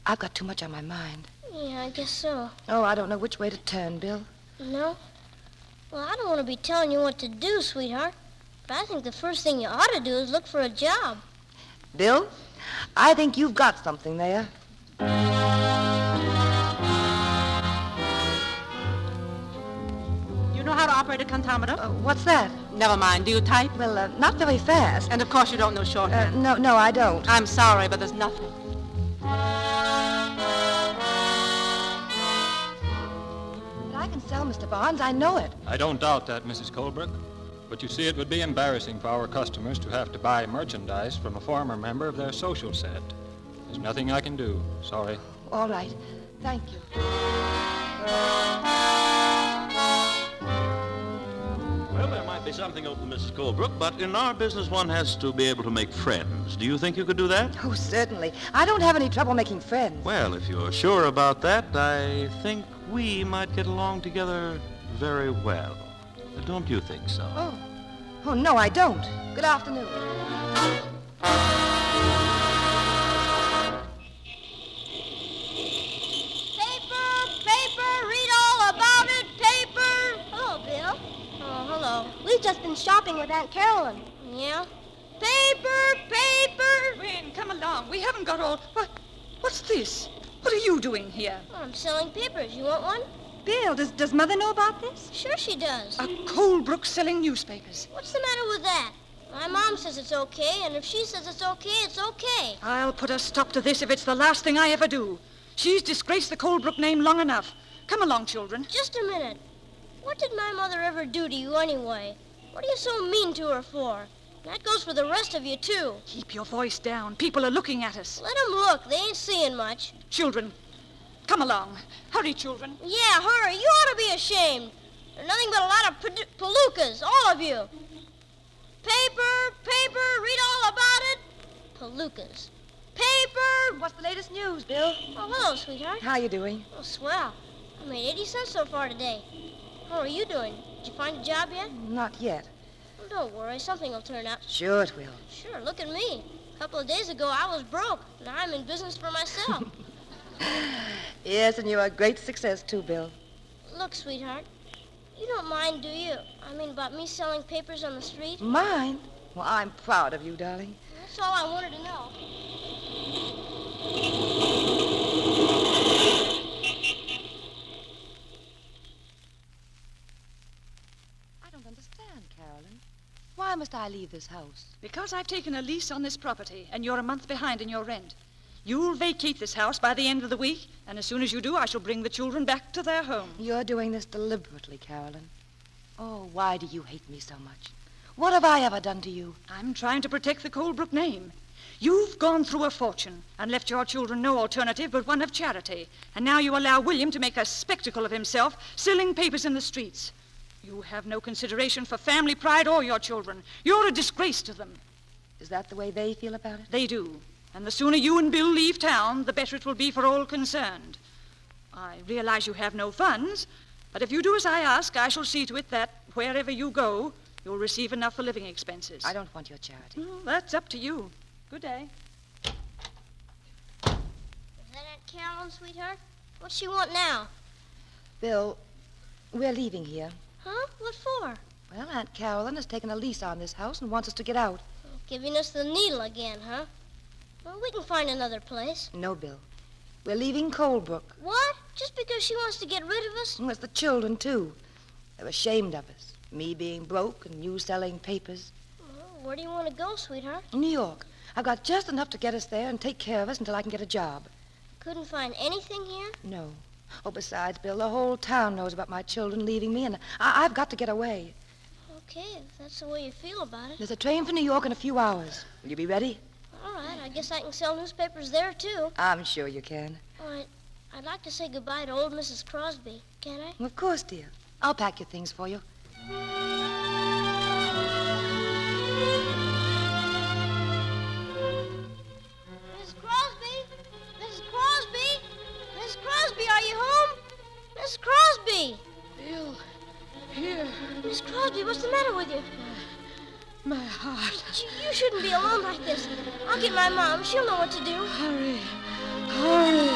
Speaker 4: I've got too much on my mind.
Speaker 6: Yeah, I guess so.
Speaker 4: Oh, I don't know which way to turn, Bill.
Speaker 6: No? Well, I don't want to be telling you what to do, sweetheart. But I think the first thing you ought to do is look for a job.
Speaker 4: Bill, I think you've got something there.
Speaker 16: You know how to operate a contometer?
Speaker 4: What's that?
Speaker 16: Never mind. Do you type?
Speaker 4: Well, not very fast.
Speaker 16: And of course you don't know shorthand.
Speaker 4: No, I don't.
Speaker 16: I'm sorry, but there's nothing.
Speaker 4: But I can sell, Mr. Barnes. I know it.
Speaker 17: I don't doubt that, Mrs. Colebrook. But you see, it would be embarrassing for our customers to have to buy merchandise from a former member of their social set. There's nothing I can do. Sorry.
Speaker 4: All right. Thank you.
Speaker 18: Well, there might be something open, Mrs. Colebrook, but in our business one has to be able to make friends. Do you think you could do that?
Speaker 4: Oh, certainly. I don't have any trouble making friends.
Speaker 18: Well, if you're sure about that, I think we might get along together very well. Don't you think so?
Speaker 4: Oh, no, I don't. Good afternoon.
Speaker 6: Paper, read all about it, paper. Hello, Bill. Oh, hello. We've just been shopping with Aunt Carolyn. Yeah? Paper.
Speaker 12: Wayne, come along. We haven't got all... What's this? What are you doing here?
Speaker 6: Oh, I'm selling papers. You want one?
Speaker 2: Bill, does Mother know about this?
Speaker 6: Sure she does.
Speaker 12: A Colebrook selling newspapers.
Speaker 6: What's the matter with that? My mom says it's okay, and if she says it's okay, it's okay.
Speaker 12: I'll put a stop to this if it's the last thing I ever do. She's disgraced the Colebrook name long enough. Come along, children.
Speaker 6: Just a minute. What did my mother ever do to you anyway? What are you so mean to her for? That goes for the rest of you, too.
Speaker 12: Keep your voice down. People are looking at us.
Speaker 6: Let them look. They ain't seeing much.
Speaker 12: Children, come along. Hurry, children.
Speaker 6: Yeah, hurry. You ought to be ashamed. They're nothing but a lot of palookas, all of you. Paper, read all about it. Palookas. Paper.
Speaker 4: What's the latest news, Bill?
Speaker 6: Oh, hello, sweetheart.
Speaker 4: How you doing?
Speaker 6: Oh, swell. I made 80 cents so far today. How are you doing? Did you find a job yet?
Speaker 4: Not yet.
Speaker 6: Well, don't worry. Something will turn out.
Speaker 4: Sure it will.
Speaker 6: Sure, look at me. A couple of days ago, I was broke. Now I'm in business for myself.
Speaker 4: Yes, and you're a great success, too, Bill.
Speaker 6: Look, sweetheart, you don't mind, do you? I mean, about me selling papers on the street?
Speaker 4: Mine? Well, I'm proud of you, darling.
Speaker 6: That's all I wanted to know.
Speaker 4: I don't understand, Carolyn. Why must I leave this house?
Speaker 12: Because I've taken a lease on this property, and you're a month behind in your rent. You'll vacate this house by the end of the week, and as soon as you do, I shall bring the children back to their home.
Speaker 4: You're doing this deliberately, Carolyn. Oh, why do you hate me so much? What have I ever done to you?
Speaker 12: I'm trying to protect the Colebrook name. You've gone through a fortune and left your children no alternative but one of charity, and now you allow William to make a spectacle of himself selling papers in the streets. You have no consideration for family pride or your children. You're a disgrace to them.
Speaker 4: Is that the way they feel about it?
Speaker 12: They do. And the sooner you and Bill leave town, the better it will be for all concerned. I realize you have no funds, but if you do as I ask, I shall see to it that wherever you go, you'll receive enough for living expenses.
Speaker 4: I don't want your charity.
Speaker 12: That's up to you. Good day.
Speaker 6: Is that Aunt Carolyn, sweetheart? What's she want now?
Speaker 4: Bill, we're leaving here.
Speaker 6: Huh? What for?
Speaker 4: Well, Aunt Carolyn has taken a lease on this house and wants us to get out.
Speaker 6: Giving us the needle again, huh? Well, we can find another place.
Speaker 4: No, Bill. We're leaving Colebrook.
Speaker 6: What? Just because she wants to get rid of us?
Speaker 4: And it's the children, too. They're ashamed of us. Me being broke and you selling papers.
Speaker 6: Well, where do you want to go, sweetheart?
Speaker 4: New York. I've got just enough to get us there and take care of us until I can get a job.
Speaker 6: Couldn't find anything here?
Speaker 4: No. Oh, besides, Bill, the whole town knows about my children leaving me, and I've got to get away.
Speaker 6: Okay, if that's the way you feel about it.
Speaker 4: There's a train for New York in a few hours. Will you be ready?
Speaker 6: All right, I guess I can sell newspapers there, too.
Speaker 4: I'm sure you can.
Speaker 6: All right, I'd like to say goodbye to old Mrs. Crosby. Can I?
Speaker 4: Well, of course, dear. I'll pack your things for you.
Speaker 6: Mrs. Crosby! Mrs. Crosby! Mrs. Crosby, are you home? Mrs. Crosby!
Speaker 10: Bill, here.
Speaker 6: Miss Crosby, what's the matter with you?
Speaker 10: My heart.
Speaker 6: You shouldn't be alone like this. I'll get my mom. She'll know what to do.
Speaker 10: Hurry. Hurry.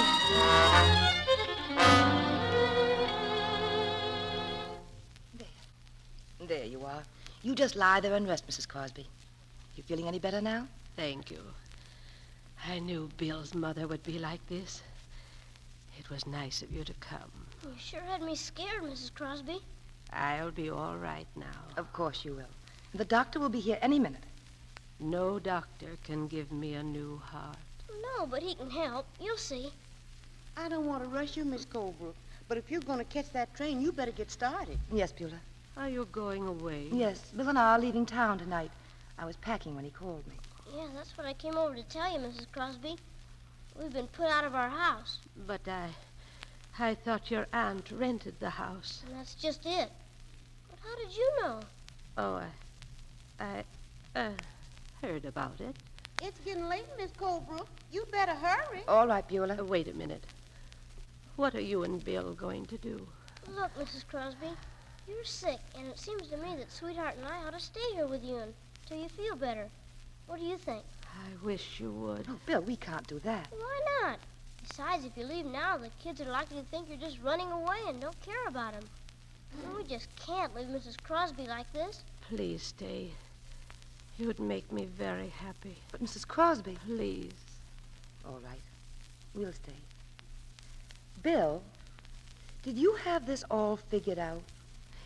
Speaker 4: There you are. You just lie there and rest, Mrs. Crosby. You feeling any better now?
Speaker 10: Thank you. I knew Bill's mother would be like this. It was nice of you to come.
Speaker 6: You sure had me scared, Mrs. Crosby.
Speaker 10: I'll be all right now.
Speaker 4: Of course you will. The doctor will be here any minute.
Speaker 10: No doctor can give me a new heart.
Speaker 6: No, but he can help. You'll see.
Speaker 3: I don't want to rush you, Miss Colebrook, but if you're going to catch that train, you better get started.
Speaker 4: Yes, Beulah.
Speaker 10: Are you going away?
Speaker 4: Yes, Bill and I are leaving town tonight. I was packing when he called me.
Speaker 6: Yeah, that's what I came over to tell you, Mrs. Crosby. We've been put out of our house.
Speaker 10: But I thought your aunt rented the house.
Speaker 6: And that's just it. But how did you know?
Speaker 10: Oh, I heard about it.
Speaker 3: It's getting late, Miss Colebrook. You better hurry.
Speaker 4: All right, Beulah.
Speaker 10: Wait a minute. What are you and Bill going to do?
Speaker 6: Look, Mrs. Crosby, you're sick, and it seems to me that Sweetheart and I ought to stay here with you until you feel better. What do you think?
Speaker 10: I wish you would.
Speaker 4: Oh, Bill, we can't do that.
Speaker 6: Why not? Besides, if you leave now, the kids are likely to think you're just running away and don't care about them. We just can't leave Mrs. Crosby like this.
Speaker 10: Please stay. You'd make me very happy.
Speaker 4: But Mrs. Crosby...
Speaker 10: Please.
Speaker 4: All right. We'll stay. Bill, did you have this all figured out?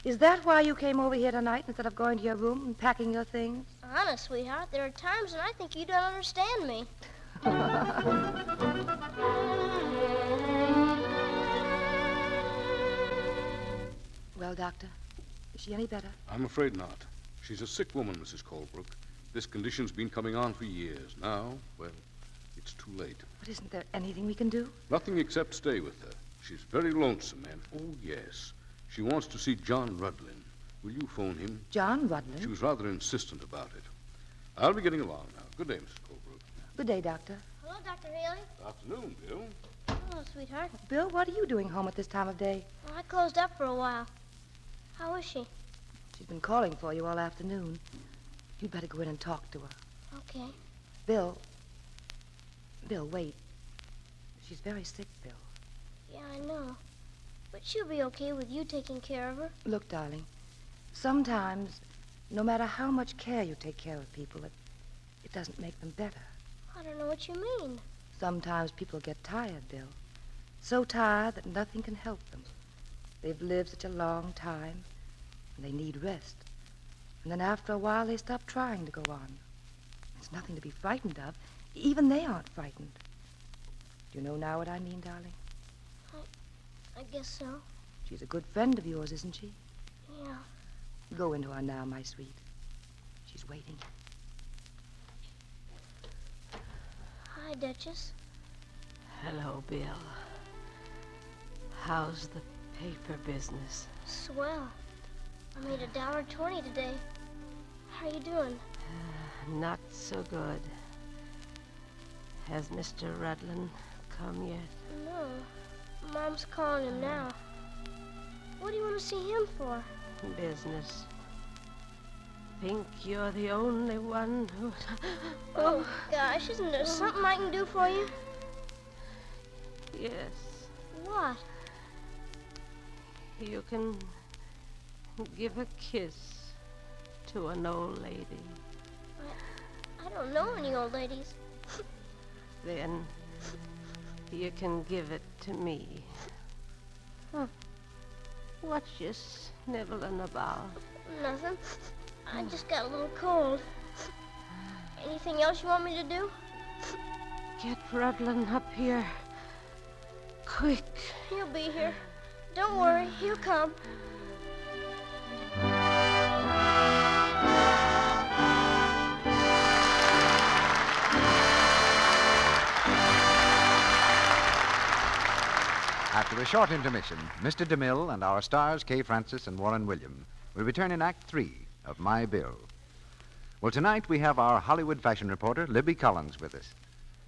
Speaker 4: Is that why you came over here tonight instead of going to your room and packing your things?
Speaker 6: Honest, sweetheart, there are times when I think you don't understand me.
Speaker 4: Well, Doctor, is she any better?
Speaker 9: I'm afraid not. She's a sick woman, Mrs. Colebrook. This condition's been coming on for years. Now, well, it's too late.
Speaker 4: But isn't there anything we can do?
Speaker 9: Nothing except stay with her. She's very lonesome, and, oh, yes, she wants to see John Rudlin. Will you phone him?
Speaker 4: John Rudlin?
Speaker 9: She was rather insistent about it. I'll be getting along now. Good day, Mrs. Colebrook.
Speaker 4: Good day, Doctor.
Speaker 6: Hello, Dr. Haley.
Speaker 9: Afternoon, Bill.
Speaker 6: Hello, sweetheart.
Speaker 4: Bill, what are you doing home at this time of day?
Speaker 6: Well, I closed up for a while. How is she?
Speaker 4: She's been calling for you all afternoon. You'd better go in and talk to her.
Speaker 6: Okay.
Speaker 4: Bill, wait. She's very sick, Bill.
Speaker 6: Yeah, I know. But she'll be okay with you taking care of her.
Speaker 4: Look, darling, sometimes, no matter how much care you take care of people, it doesn't make them better.
Speaker 6: I don't know what you mean.
Speaker 4: Sometimes people get tired, Bill. So tired that nothing can help them. They've lived such a long time, and they need rest. And then after a while, they stop trying to go on. It's nothing to be frightened of. Even they aren't frightened. Do you know now what I mean, darling?
Speaker 6: I guess so.
Speaker 4: She's a good friend of yours, isn't she?
Speaker 6: Yeah.
Speaker 4: Go into her now, my sweet. She's waiting.
Speaker 6: Hi, Duchess.
Speaker 10: Hello, Bill. How's the paper business?
Speaker 6: Swell. I made $1.20 today. How are you doing?
Speaker 10: Not so good. Has Mr. Rudlin come yet?
Speaker 6: No. Mom's calling him now. What do you want to see him for?
Speaker 11: Business. Think you're the only one who...
Speaker 6: Oh, gosh, isn't there something I can do for you?
Speaker 11: Yes.
Speaker 6: What?
Speaker 11: You can give a kiss to an old lady.
Speaker 6: I don't know any old ladies.
Speaker 11: Then you can give it to me. Huh. What you sniveling about?
Speaker 6: Nothing. I just got a little cold. Anything else you want me to do?
Speaker 11: Get Rudlin up here. Quick.
Speaker 6: He'll be here. Don't worry, he'll come.
Speaker 14: After a short intermission, Mr. DeMille and our stars, Kay Francis and Warren William, will return in Act 3 of My Bill. Well, tonight we have our Hollywood fashion reporter, Libby Collins, with us.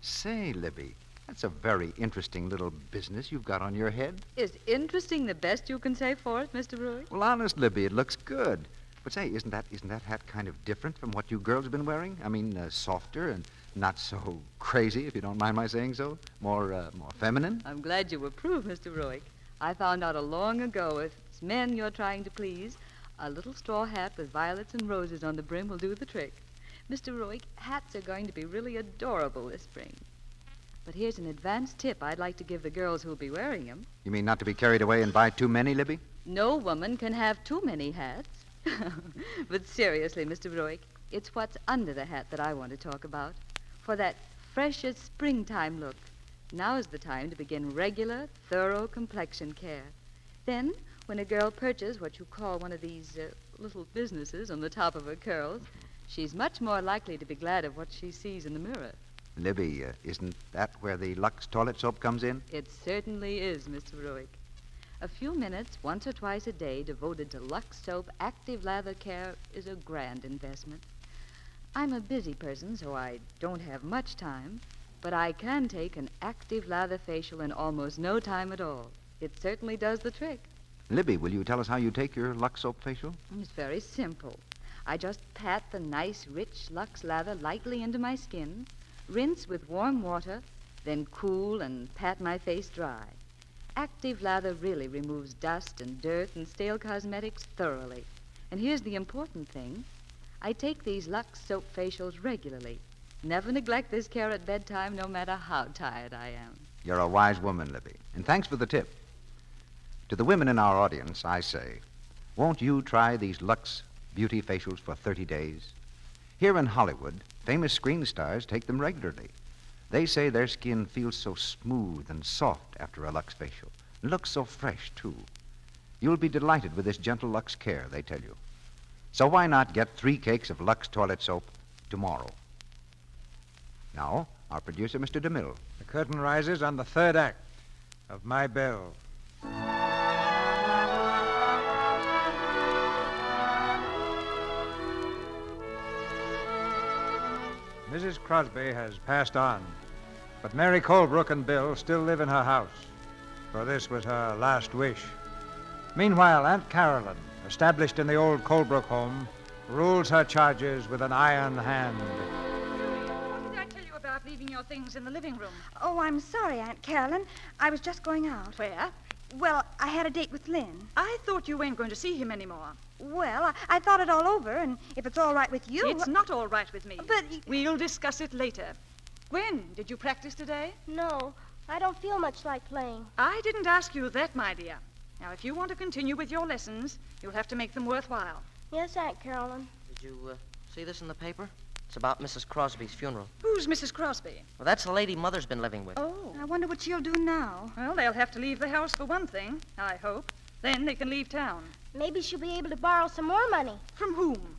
Speaker 14: Say, Libby, that's a very interesting little business you've got on your head.
Speaker 15: Is interesting the best you can say for it, Mr. Ruick?
Speaker 14: Well, honest, Libby, it looks good. But say, isn't that hat kind of different from what you girls have been wearing? I mean, softer and not so crazy, if you don't mind my saying so. More feminine.
Speaker 15: I'm glad you approve, Mr. Ruick. I found out long ago if it's men you're trying to please, a little straw hat with violets and roses on the brim will do the trick. Mr. Ruick, hats are going to be really adorable this spring. But here's an advance tip I'd like to give the girls who'll be wearing them.
Speaker 14: You mean not to be carried away and buy too many, Libby?
Speaker 15: No woman can have too many hats. But seriously, Mr. Ruick, it's what's under the hat that I want to talk about. For that freshest springtime look, now is the time to begin regular, thorough complexion care. Then, when a girl purchases what you call one of these little businesses on the top of her curls, she's much more likely to be glad of what she sees in the mirror.
Speaker 14: Libby, isn't that where the Lux toilet soap comes in?
Speaker 15: It certainly is, Mr. Ruick. A few minutes, once or twice a day, devoted to Lux Soap Active Lather Care is a grand investment. I'm a busy person, so I don't have much time, but I can take an active lather facial in almost no time at all. It certainly does the trick.
Speaker 14: Libby, will you tell us how you take your Lux Soap facial?
Speaker 15: It's very simple. I just pat the nice, rich Lux lather lightly into my skin, rinse with warm water, then cool and pat my face dry. Active lather really removes dust and dirt and stale cosmetics thoroughly. And here's the important thing. I take these Lux Soap facials regularly. Never neglect this care at bedtime, no matter how tired I am.
Speaker 14: You're a wise woman, Libby. And thanks for the tip. To the women in our audience, I say, won't you try these Lux beauty facials for 30 days? Here in Hollywood, famous screen stars take them regularly. They say their skin feels so smooth and soft after a Lux facial. And looks so fresh, too. You'll be delighted with this gentle Lux care, they tell you. So why not get 3 cakes of Lux toilet soap tomorrow? Now, our producer, Mr. DeMille.
Speaker 1: The curtain rises on the third act of My Bill. Mrs. Crosby has passed on, but Mary Colebrook and Bill still live in her house, for this was her last wish. Meanwhile, Aunt Carolyn, established in the old Colebrook home, rules her charges with an iron hand.
Speaker 12: What did I tell you about leaving your things in the living room?
Speaker 2: Oh, I'm sorry, Aunt Carolyn. I was just going out.
Speaker 12: Where?
Speaker 2: Well, I had a date with Lynn.
Speaker 12: I thought you weren't going to see him anymore.
Speaker 2: Well, I thought it all over, and if it's all right with you...
Speaker 12: It's not all right with me.
Speaker 2: But...
Speaker 12: We'll discuss it later. Gwen, did you practice today?
Speaker 6: No, I don't feel much like playing.
Speaker 12: I didn't ask you that, my dear. Now, if you want to continue with your lessons, you'll have to make them worthwhile.
Speaker 6: Yes, Aunt Carolyn.
Speaker 5: Did you see this in the paper? It's about Mrs. Crosby's funeral.
Speaker 12: Who's Mrs. Crosby?
Speaker 5: Well, that's the lady Mother's been living with.
Speaker 2: Oh. I wonder what she'll do now.
Speaker 12: Well, they'll have to leave the house for one thing, I hope. Then they can leave town.
Speaker 6: Maybe she'll be able to borrow some more money.
Speaker 12: From whom?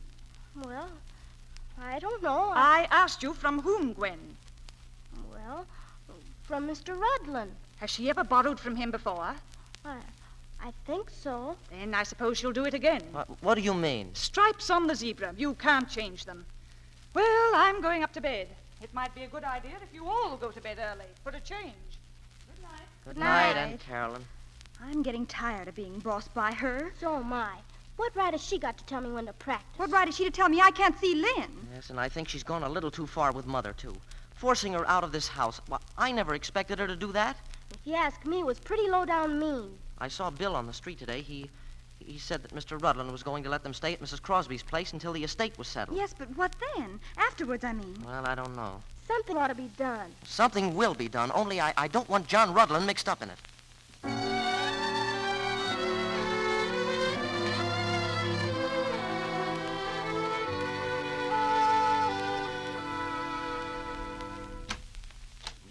Speaker 6: Well, I don't know.
Speaker 12: I asked you from whom, Gwen?
Speaker 6: Well, from Mr. Rudlin.
Speaker 12: Has she ever borrowed from him before?
Speaker 6: I think so.
Speaker 12: Then I suppose she'll do it again.
Speaker 5: What do you mean?
Speaker 12: Stripes on the zebra. You can't change them. Well, I'm going up to bed. It might be a good idea if you all go to bed early for a change. Good night.
Speaker 5: Good night, Aunt Carolyn.
Speaker 2: I'm getting tired of being bossed by her.
Speaker 6: So am I. What right has she got to tell me when to practice?
Speaker 2: What right is she to tell me I can't see Lynn?
Speaker 5: Yes, and I think she's gone a little too far with Mother, too. Forcing her out of this house. Well, I never expected her to do that.
Speaker 6: If you ask me, it was pretty low down mean.
Speaker 5: I saw Bill on the street today. He said that Mr. Rudland was going to let them stay at Mrs. Crosby's place until the estate was settled.
Speaker 2: Yes, but what then? Afterwards, I mean.
Speaker 5: Well, I don't know.
Speaker 6: Something ought to be done.
Speaker 5: Something will be done, only I don't want John Rudland mixed up in it.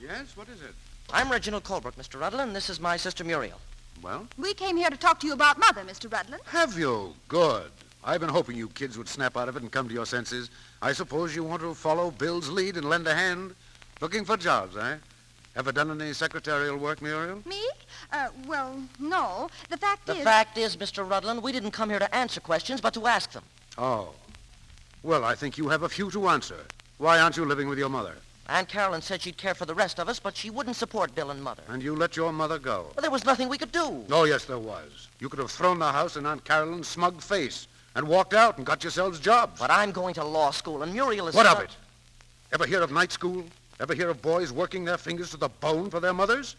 Speaker 9: Yes, what is it?
Speaker 5: I'm Reginald Colebrook, Mr. Rudland, and this is my sister Muriel.
Speaker 9: Well?
Speaker 2: We came here to talk to you about Mother, Mr. Rudland.
Speaker 9: Have you? Good. I've been hoping you kids would snap out of it and come to your senses. I suppose you want to follow Bill's lead and lend a hand? Looking for jobs, eh? Ever done any secretarial work, Muriel?
Speaker 2: Me? Well, no. The fact
Speaker 5: is, Mr. Rudland, we didn't come here to answer questions, but to ask them.
Speaker 9: Oh. Well, I think you have a few to answer. Why aren't you living with your mother?
Speaker 5: Aunt Carolyn said she'd care for the rest of us, but she wouldn't support Bill and Mother.
Speaker 9: And you let your mother go?
Speaker 5: Well, there was nothing we could do.
Speaker 9: Oh, yes, there was. You could have thrown the house in Aunt Carolyn's smug face and walked out and got yourselves jobs.
Speaker 5: But I'm going to law school, and Muriel is...
Speaker 9: What of it? Ever hear of night school? Ever hear of boys working their fingers to the bone for their mothers?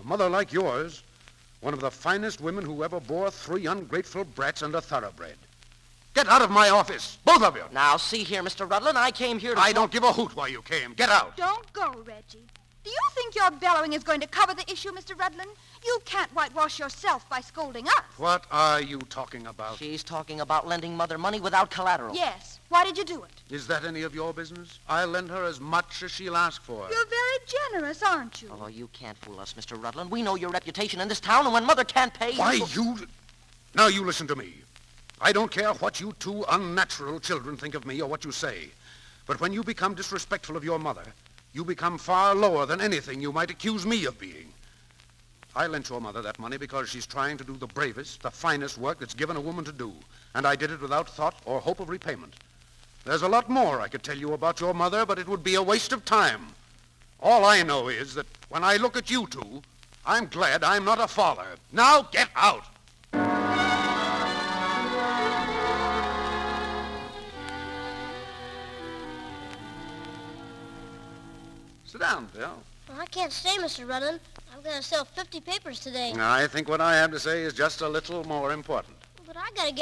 Speaker 9: A mother like yours, one of the finest women who ever bore 3 ungrateful brats under thoroughbred. Get out of my office, both of you.
Speaker 5: Now, see here, Mr. Rudland, I came here to...
Speaker 9: I don't give a hoot why you came. Get out.
Speaker 2: Don't go, Reggie. Do you think your bellowing is going to cover the issue, Mr. Rudland? You can't whitewash yourself by scolding us.
Speaker 9: What are you talking about?
Speaker 5: She's talking about lending Mother money without collateral.
Speaker 2: Yes. Why did you do it?
Speaker 9: Is that any of your business? I'll lend her as much as she'll ask for.
Speaker 2: You're very generous, aren't you?
Speaker 5: Oh, you can't fool us, Mr. Rudland. We know your reputation in this town, and when Mother can't pay...
Speaker 9: Why, you... Now, you listen to me. I don't care what you 2 unnatural children think of me or what you say. But when you become disrespectful of your mother, you become far lower than anything you might accuse me of being. I lent your mother that money because she's trying to do the bravest, the finest work that's given a woman to do. And I did it without thought or hope of repayment. There's a lot more I could tell you about your mother, but it would be a waste of time. All I know is that when I look at you 2, I'm glad I'm not a father. Now get out! Sit down, Bill.
Speaker 6: Well, I can't stay, Mr. Rudland. I'm going to sell 50 papers today.
Speaker 9: I think what I have to say is just a little more important.
Speaker 6: But I got to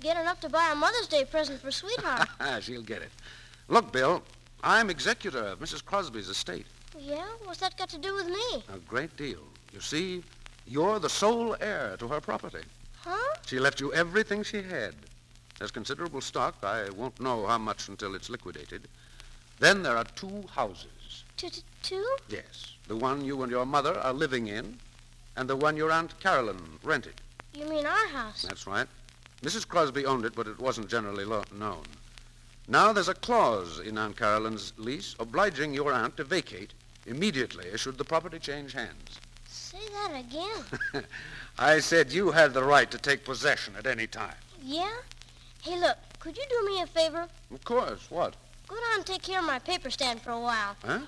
Speaker 6: get enough to buy a Mother's Day present for Sweetheart.
Speaker 9: She'll get it. Look, Bill, I'm executor of Mrs. Crosby's estate.
Speaker 6: Yeah? What's that got to do with me?
Speaker 9: A great deal. You see, you're the sole heir to her property.
Speaker 6: Huh?
Speaker 9: She left you everything she had. There's considerable stock. I won't know how much until it's liquidated. Then there are 2 houses.
Speaker 6: 2?
Speaker 9: Yes. The one you and your mother are living in, and the one your Aunt Carolyn rented.
Speaker 6: You mean our house?
Speaker 9: That's right. Mrs. Crosby owned it, but it wasn't generally known. Now there's a clause in Aunt Carolyn's lease obliging your aunt to vacate immediately should the property change hands.
Speaker 6: Say that again.
Speaker 9: I said you had the right to take possession at any time.
Speaker 6: Yeah? Hey, look, could you do me a favor?
Speaker 9: Of course. What?
Speaker 6: Go down and take care of my paper stand for a while.
Speaker 9: Huh?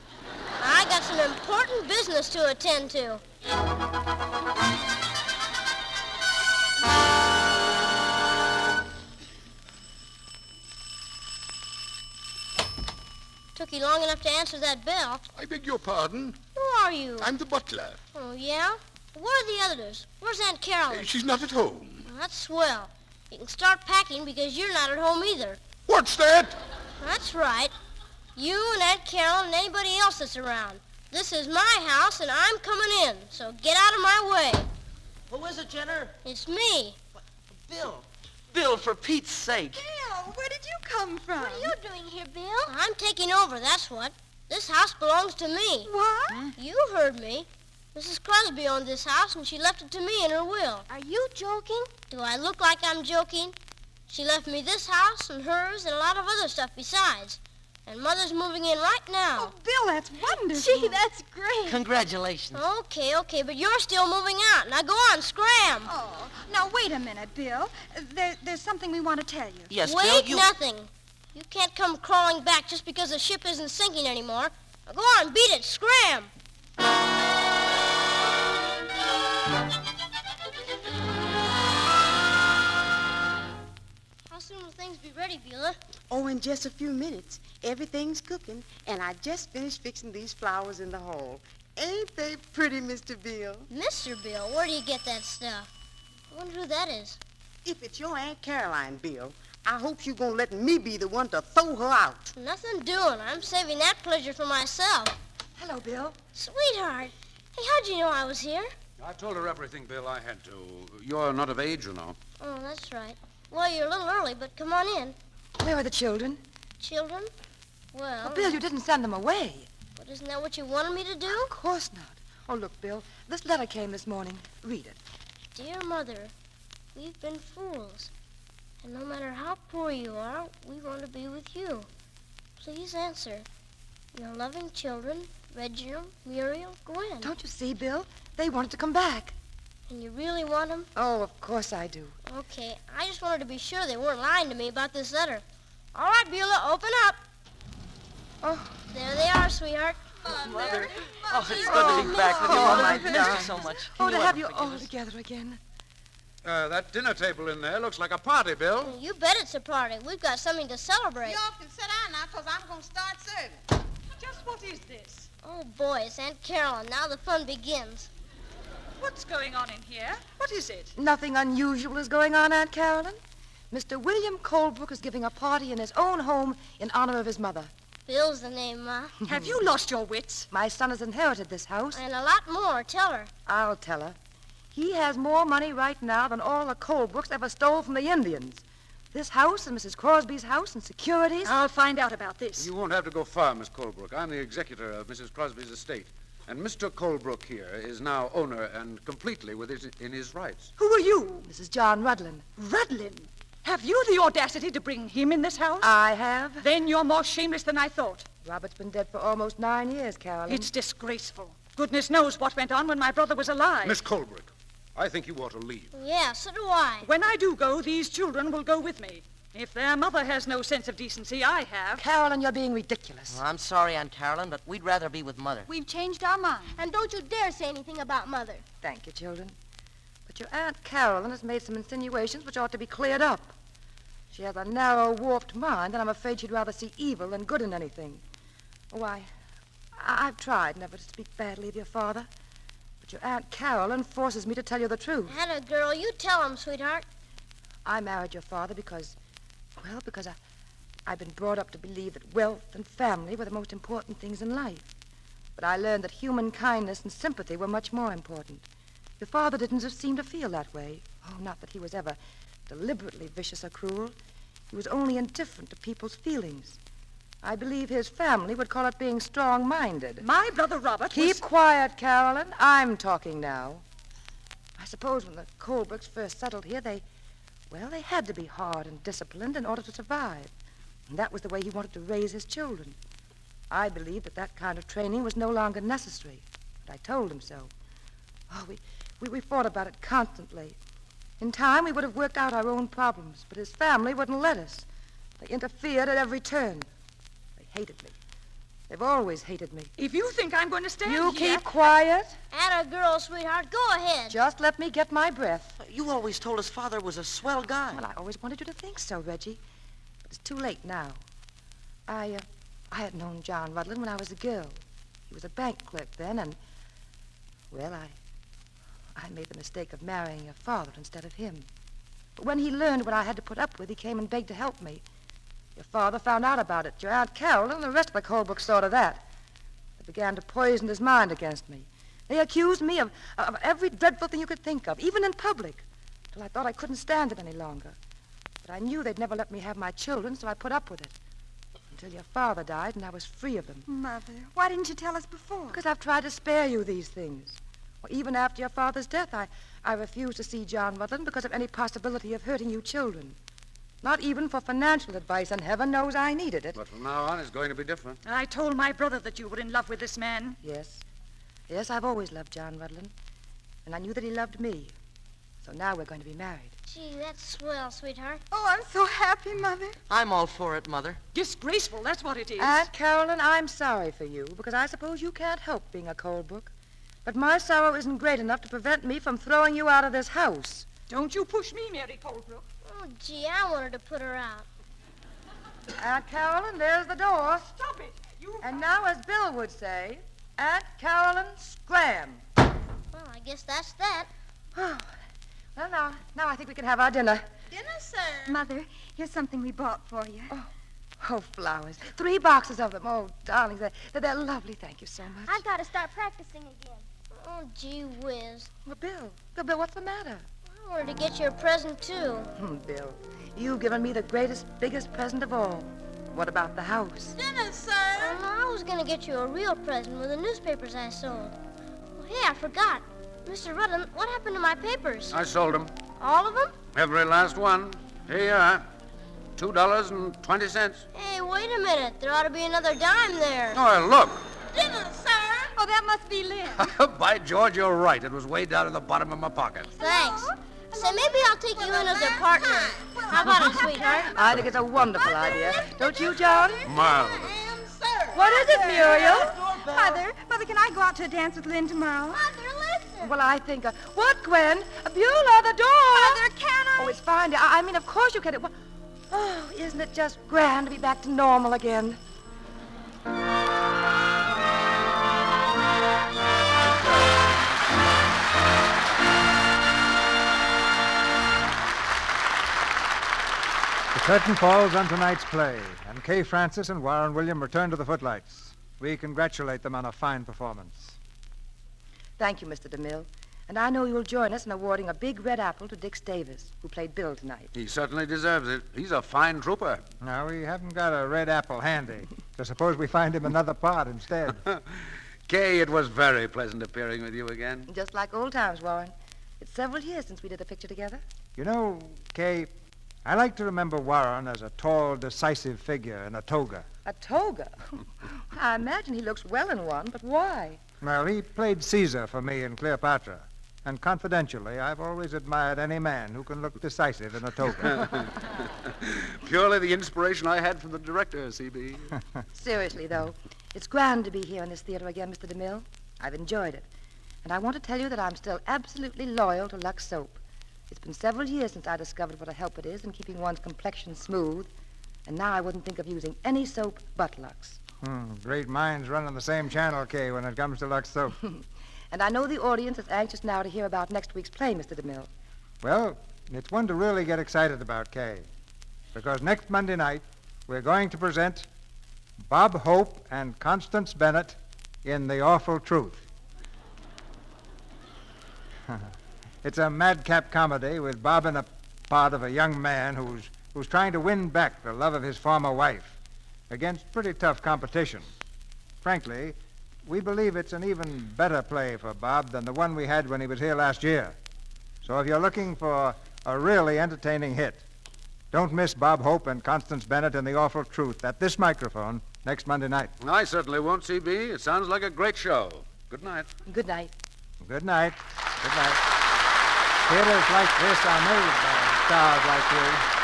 Speaker 6: I got some important business to attend to. Took you long enough to answer that bell.
Speaker 19: I beg your pardon?
Speaker 6: Who are you?
Speaker 19: I'm the butler.
Speaker 6: Oh, yeah? Where are the others? Where's Aunt Carolyn?
Speaker 19: She's not at home.
Speaker 6: Well, that's swell. You can start packing because you're not at home either.
Speaker 19: What's that?
Speaker 6: That's right. You and Aunt Carolyn and anybody else that's around. This is my house, and I'm coming in, so get out of my way.
Speaker 5: Who is it, Jenner?
Speaker 6: It's me.
Speaker 5: Bill. Bill, for Pete's sake.
Speaker 2: Bill, where did you come from?
Speaker 6: What are you doing here, Bill? I'm taking over, that's what. This house belongs to me.
Speaker 2: What?
Speaker 6: You heard me. Mrs. Crosby owned this house, and she left it to me in her will. Are you joking? Do I look like I'm joking? She left me this house and hers and a lot of other stuff besides. And Mother's moving in right now.
Speaker 2: Oh, Bill, that's wonderful.
Speaker 6: Gee, that's great.
Speaker 5: Congratulations.
Speaker 6: Okay, but you're still moving out. Now go on, scram.
Speaker 2: Oh, now wait a minute, Bill. There's something we want to tell you.
Speaker 5: Yes,
Speaker 6: Wait,
Speaker 5: Bill,
Speaker 6: nothing. You can't come crawling back just because the ship isn't sinking anymore. Now go on, beat it, scram. things be ready, Beulah?
Speaker 3: Oh, in just a few minutes. Everything's cooking, and I just finished fixing these flowers in the hall. Ain't they pretty, Mr. Bill?
Speaker 6: Mr. Bill, where do you get that stuff? I wonder who that is.
Speaker 3: If it's your Aunt Caroline, Bill, I hope you're going to let me be the one to throw her out.
Speaker 6: Nothing doing. I'm saving that pleasure for myself.
Speaker 4: Hello, Bill.
Speaker 6: Sweetheart. Hey, how'd you know I was here?
Speaker 9: I told her everything, Bill, I had to. You're not of age, you know.
Speaker 6: Oh, that's right. Well, you're a little early, but come on in.
Speaker 4: Where are the children?
Speaker 6: Children? Well...
Speaker 4: Oh, Bill, you didn't send them away.
Speaker 6: But isn't that what you wanted me to do?
Speaker 4: Of course not. Oh, look, Bill, this letter came this morning. Read it.
Speaker 6: Dear Mother, we've been fools. And no matter how poor you are, we want to be with you. Please answer. Your loving children, Reginald, Muriel, Gwen.
Speaker 4: Don't you see, Bill? They wanted to come back.
Speaker 6: And you really want them?
Speaker 4: Oh, of course I do.
Speaker 6: Okay, I just wanted to be sure they weren't lying to me about this letter. All right, Beulah, open up.
Speaker 4: Oh.
Speaker 6: There they are, sweetheart.
Speaker 5: Mother. Oh, it's good to be back with you, Mother. I've missed you so much.
Speaker 4: Oh, to have you all together again.
Speaker 9: That dinner table in there looks like a party, Bill.
Speaker 6: You bet it's a party. We've got something to celebrate.
Speaker 3: You all can sit down now, because I'm going to start serving.
Speaker 12: Just what is this?
Speaker 6: Oh, boy, it's Aunt Caroline. Now the fun begins.
Speaker 12: What's going on in here? What is it?
Speaker 4: Nothing unusual is going on, Aunt Caroline. Mr. William Colebrook is giving a party in his own home in honor of his mother.
Speaker 6: Bill's the name, Ma.
Speaker 12: Have you lost your wits?
Speaker 4: My son has inherited this house.
Speaker 6: And a lot more. Tell her.
Speaker 4: I'll tell her. He has more money right now than all the Colebrooks ever stole from the Indians. This house and Mrs. Crosby's house and securities.
Speaker 12: I'll find out about this.
Speaker 9: You won't have to go far, Miss Colebrook. I'm the executor of Mrs. Crosby's estate. And Mr. Colebrook here is now owner and completely in his rights.
Speaker 12: Who are you?
Speaker 4: Mrs. John Rudlin.
Speaker 12: Rudlin? Have you the audacity to bring him in this house?
Speaker 4: I have.
Speaker 12: Then you're more shameless than I thought.
Speaker 4: Robert's been dead for almost 9 years, Caroline.
Speaker 12: It's disgraceful. Goodness knows what went on when my brother was alive.
Speaker 9: Miss Colebrook, I think you ought to leave.
Speaker 6: Yeah, so do I.
Speaker 12: When I do go, these children will go with me. If their mother has no sense of decency, I have.
Speaker 4: Caroline, you're being ridiculous.
Speaker 5: Well, I'm sorry, Aunt Caroline, but we'd rather be with Mother.
Speaker 2: We've changed our mind.
Speaker 6: And don't you dare say anything about Mother.
Speaker 4: Thank you, children. But your Aunt Caroline has made some insinuations which ought to be cleared up. She has a narrow, warped mind, and I'm afraid she'd rather see evil than good in anything. Oh, I've tried never to speak badly of your father. But your Aunt Caroline forces me to tell you the truth.
Speaker 6: Atta girl, you tell him, sweetheart.
Speaker 4: I married your father because I've been brought up to believe that wealth and family were the most important things in life. But I learned that human kindness and sympathy were much more important. Your father didn't seem to feel that way. Oh, not that he was ever deliberately vicious or cruel. He was only indifferent to people's feelings. I believe his family would call it being strong-minded.
Speaker 12: My brother Robert
Speaker 4: Keep quiet, Caroline. I'm talking now. I suppose when the Colebrookes first settled here, they had to be hard and disciplined in order to survive. And that was the way he wanted to raise his children. I believed that kind of training was no longer necessary. But I told him so. Oh, we fought about it constantly. In time, we would have worked out our own problems, but his family wouldn't let us. They interfered at every turn. They hated me. They've always hated me.
Speaker 12: If you think I'm going to stand
Speaker 4: You
Speaker 12: here...
Speaker 4: keep quiet.
Speaker 6: Atta girl, sweetheart. Go ahead.
Speaker 4: Just let me get my breath.
Speaker 5: You always told us Father was a swell guy.
Speaker 4: Well, I always wanted you to think so, Reggie. But it's too late now. I had known John Rudlin when I was a girl. He was a bank clerk then, and... Well, I made the mistake of marrying your father instead of him. But when he learned what I had to put up with, he came and begged to help me. Your father found out about it. Your Aunt Carol and the rest of the Colebrook saw to that. They began to poison his mind against me. They accused me of every dreadful thing you could think of, even in public, till I thought I couldn't stand it any longer. But I knew they'd never let me have my children, so I put up with it. Until your father died and I was free of them.
Speaker 2: Mother, why didn't you tell us before?
Speaker 4: Because I've tried to spare you these things. Well, even after your father's death, I refused to see John Rudlin because of any possibility of hurting you children. Not even for financial advice, and heaven knows I needed it.
Speaker 9: But from now on, it's going to be different.
Speaker 12: I told my brother that you were in love with this man.
Speaker 4: Yes. Yes, I've always loved John Rudlin. And I knew that he loved me. So now we're going to be married.
Speaker 6: Gee, that's swell, sweetheart.
Speaker 2: Oh, I'm so happy, Mother.
Speaker 5: I'm all for it, Mother.
Speaker 12: Disgraceful, that's what it is.
Speaker 4: Aunt Caroline, I'm sorry for you, because I suppose you can't help being a Colebrook. But my sorrow isn't great enough to prevent me from throwing you out of this house.
Speaker 12: Don't you push me, Mary Colebrook.
Speaker 6: Oh, gee, I wanted to put her out.
Speaker 4: Aunt Carolyn, there's the door. Stop it! And now, as Bill would say, Aunt Carolyn, scram.
Speaker 6: Well, I guess that's that.
Speaker 4: Well, now I think we can have our dinner.
Speaker 2: Dinner, sir. Mother, here's something we bought for you.
Speaker 4: Oh, flowers. 3 boxes of them. Oh, darlings, they're lovely. Thank you so much.
Speaker 6: I've got to start practicing again. Oh, gee whiz.
Speaker 4: Well, Bill, what's the matter?
Speaker 6: I wanted to get you a present, too.
Speaker 4: Bill, you've given me the biggest present of all. What about the house?
Speaker 6: Dinner, sir. Oh, no, I was going to get you a real present with the newspapers I sold. Oh, hey, I forgot. Mr. Rudden, what happened to my papers?
Speaker 9: I sold them.
Speaker 6: All of them?
Speaker 9: Every last one. Here you are. $2.20.
Speaker 6: Hey, wait a minute. There ought to be another dime there.
Speaker 9: Oh, look.
Speaker 2: Dinner, sir. Oh, that must be Lynn.
Speaker 9: By George, you're right. It was way down at the bottom of my pocket.
Speaker 6: Thanks. Say, maybe I'll take you in as a partner. How about it, sweetheart?
Speaker 4: I think it's a wonderful idea. Don't you, John?
Speaker 9: Marvelous.
Speaker 4: What is it, Muriel?
Speaker 2: Mother, can I go out to a dance with Lynn tomorrow?
Speaker 6: Mother, listen.
Speaker 4: Well, I think... what, Gwen? Beulah, the door.
Speaker 2: Mother, can I?
Speaker 4: Oh, it's fine. I mean, of course you can. Oh, isn't it just grand to be back to normal again?
Speaker 1: The curtain falls on tonight's play, and Kay Francis and Warren William return to the footlights. We congratulate them on a fine performance.
Speaker 4: Thank you, Mr. DeMille. And I know you'll join us in awarding a big red apple to Dix Davis, who played Bill tonight.
Speaker 9: He certainly deserves it. He's a fine trooper.
Speaker 1: Now, we haven't got a red apple handy, so suppose we find him another part instead.
Speaker 9: Kay, it was very pleasant appearing with you again.
Speaker 4: Just like old times, Warren. It's several years since we did a picture together.
Speaker 1: You know, Kay, I like to remember Warren as a tall, decisive figure in a toga.
Speaker 4: A toga? I imagine he looks well in one, but why?
Speaker 1: Well, he played Caesar for me in Cleopatra. And confidentially, I've always admired any man who can look decisive in a toga.
Speaker 9: Purely the inspiration I had from the director, C.B.
Speaker 4: Seriously, though, it's grand to be here in this theater again, Mr. DeMille. I've enjoyed it. And I want to tell you that I'm still absolutely loyal to Lux soap. It's been several years since I discovered what a help it is in keeping one's complexion smooth. And now I wouldn't think of using any soap but Lux.
Speaker 1: Great minds run on the same channel, Kay, when it comes to Lux soap.
Speaker 4: And I know the audience is anxious now to hear about next week's play, Mr. DeMille.
Speaker 1: Well, it's one to really get excited about, Kay. Because next Monday night, we're going to present Bob Hope and Constance Bennett in The Awful Truth. It's a madcap comedy with Bob in a part of a young man who's trying to win back the love of his former wife against pretty tough competition. Frankly, we believe it's an even better play for Bob than the one we had when he was here last year. So if you're looking for a really entertaining hit, don't miss Bob Hope and Constance Bennett in The Awful Truth at this microphone next Monday night.
Speaker 9: I certainly won't, C.B. It sounds like a great show. Good night.
Speaker 4: Good night.
Speaker 1: Good night. Good night. Theaters like this are made by stars like you.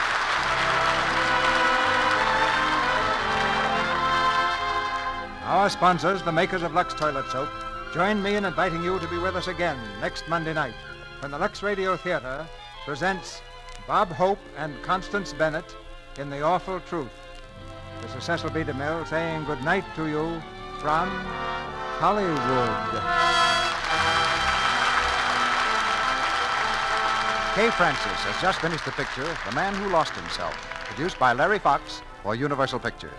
Speaker 1: Our sponsors, the makers of Lux Toilet Soap, join me in inviting you to be with us again next Monday night when the Lux Radio Theatre presents Bob Hope and Constance Bennett in The Awful Truth. This is Cecil B. DeMille saying good night to you from Hollywood.
Speaker 14: Kay Francis has just finished the picture The Man Who Lost Himself, produced by Larry Fox for Universal Pictures.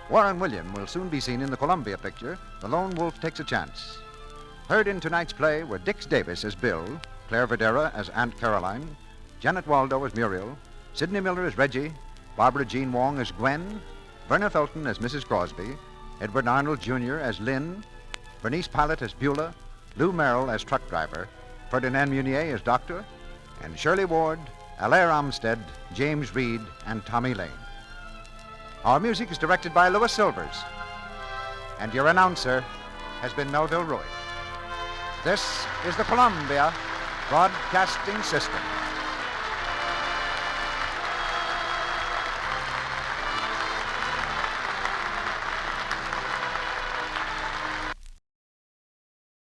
Speaker 14: Warren William will soon be seen in the Columbia picture, The Lone Wolf Takes a Chance. Heard in tonight's play were Dix Davis as Bill, Claire Videra as Aunt Caroline, Janet Waldo as Muriel, Sidney Miller as Reggie, Barbara Jean Wong as Gwen, Verna Felton as Mrs. Crosby, Edward Arnold Jr. as Lynn, Bernice Pilot as Beulah, Lou Merrill as truck driver, Ferdinand Munier as doctor, and Shirley Ward, Alaire Armstead, James Reed, and Tommy Lane. Our music is directed by Louis Silvers. And your announcer has been Melville Ruick. This is the Columbia Broadcasting System.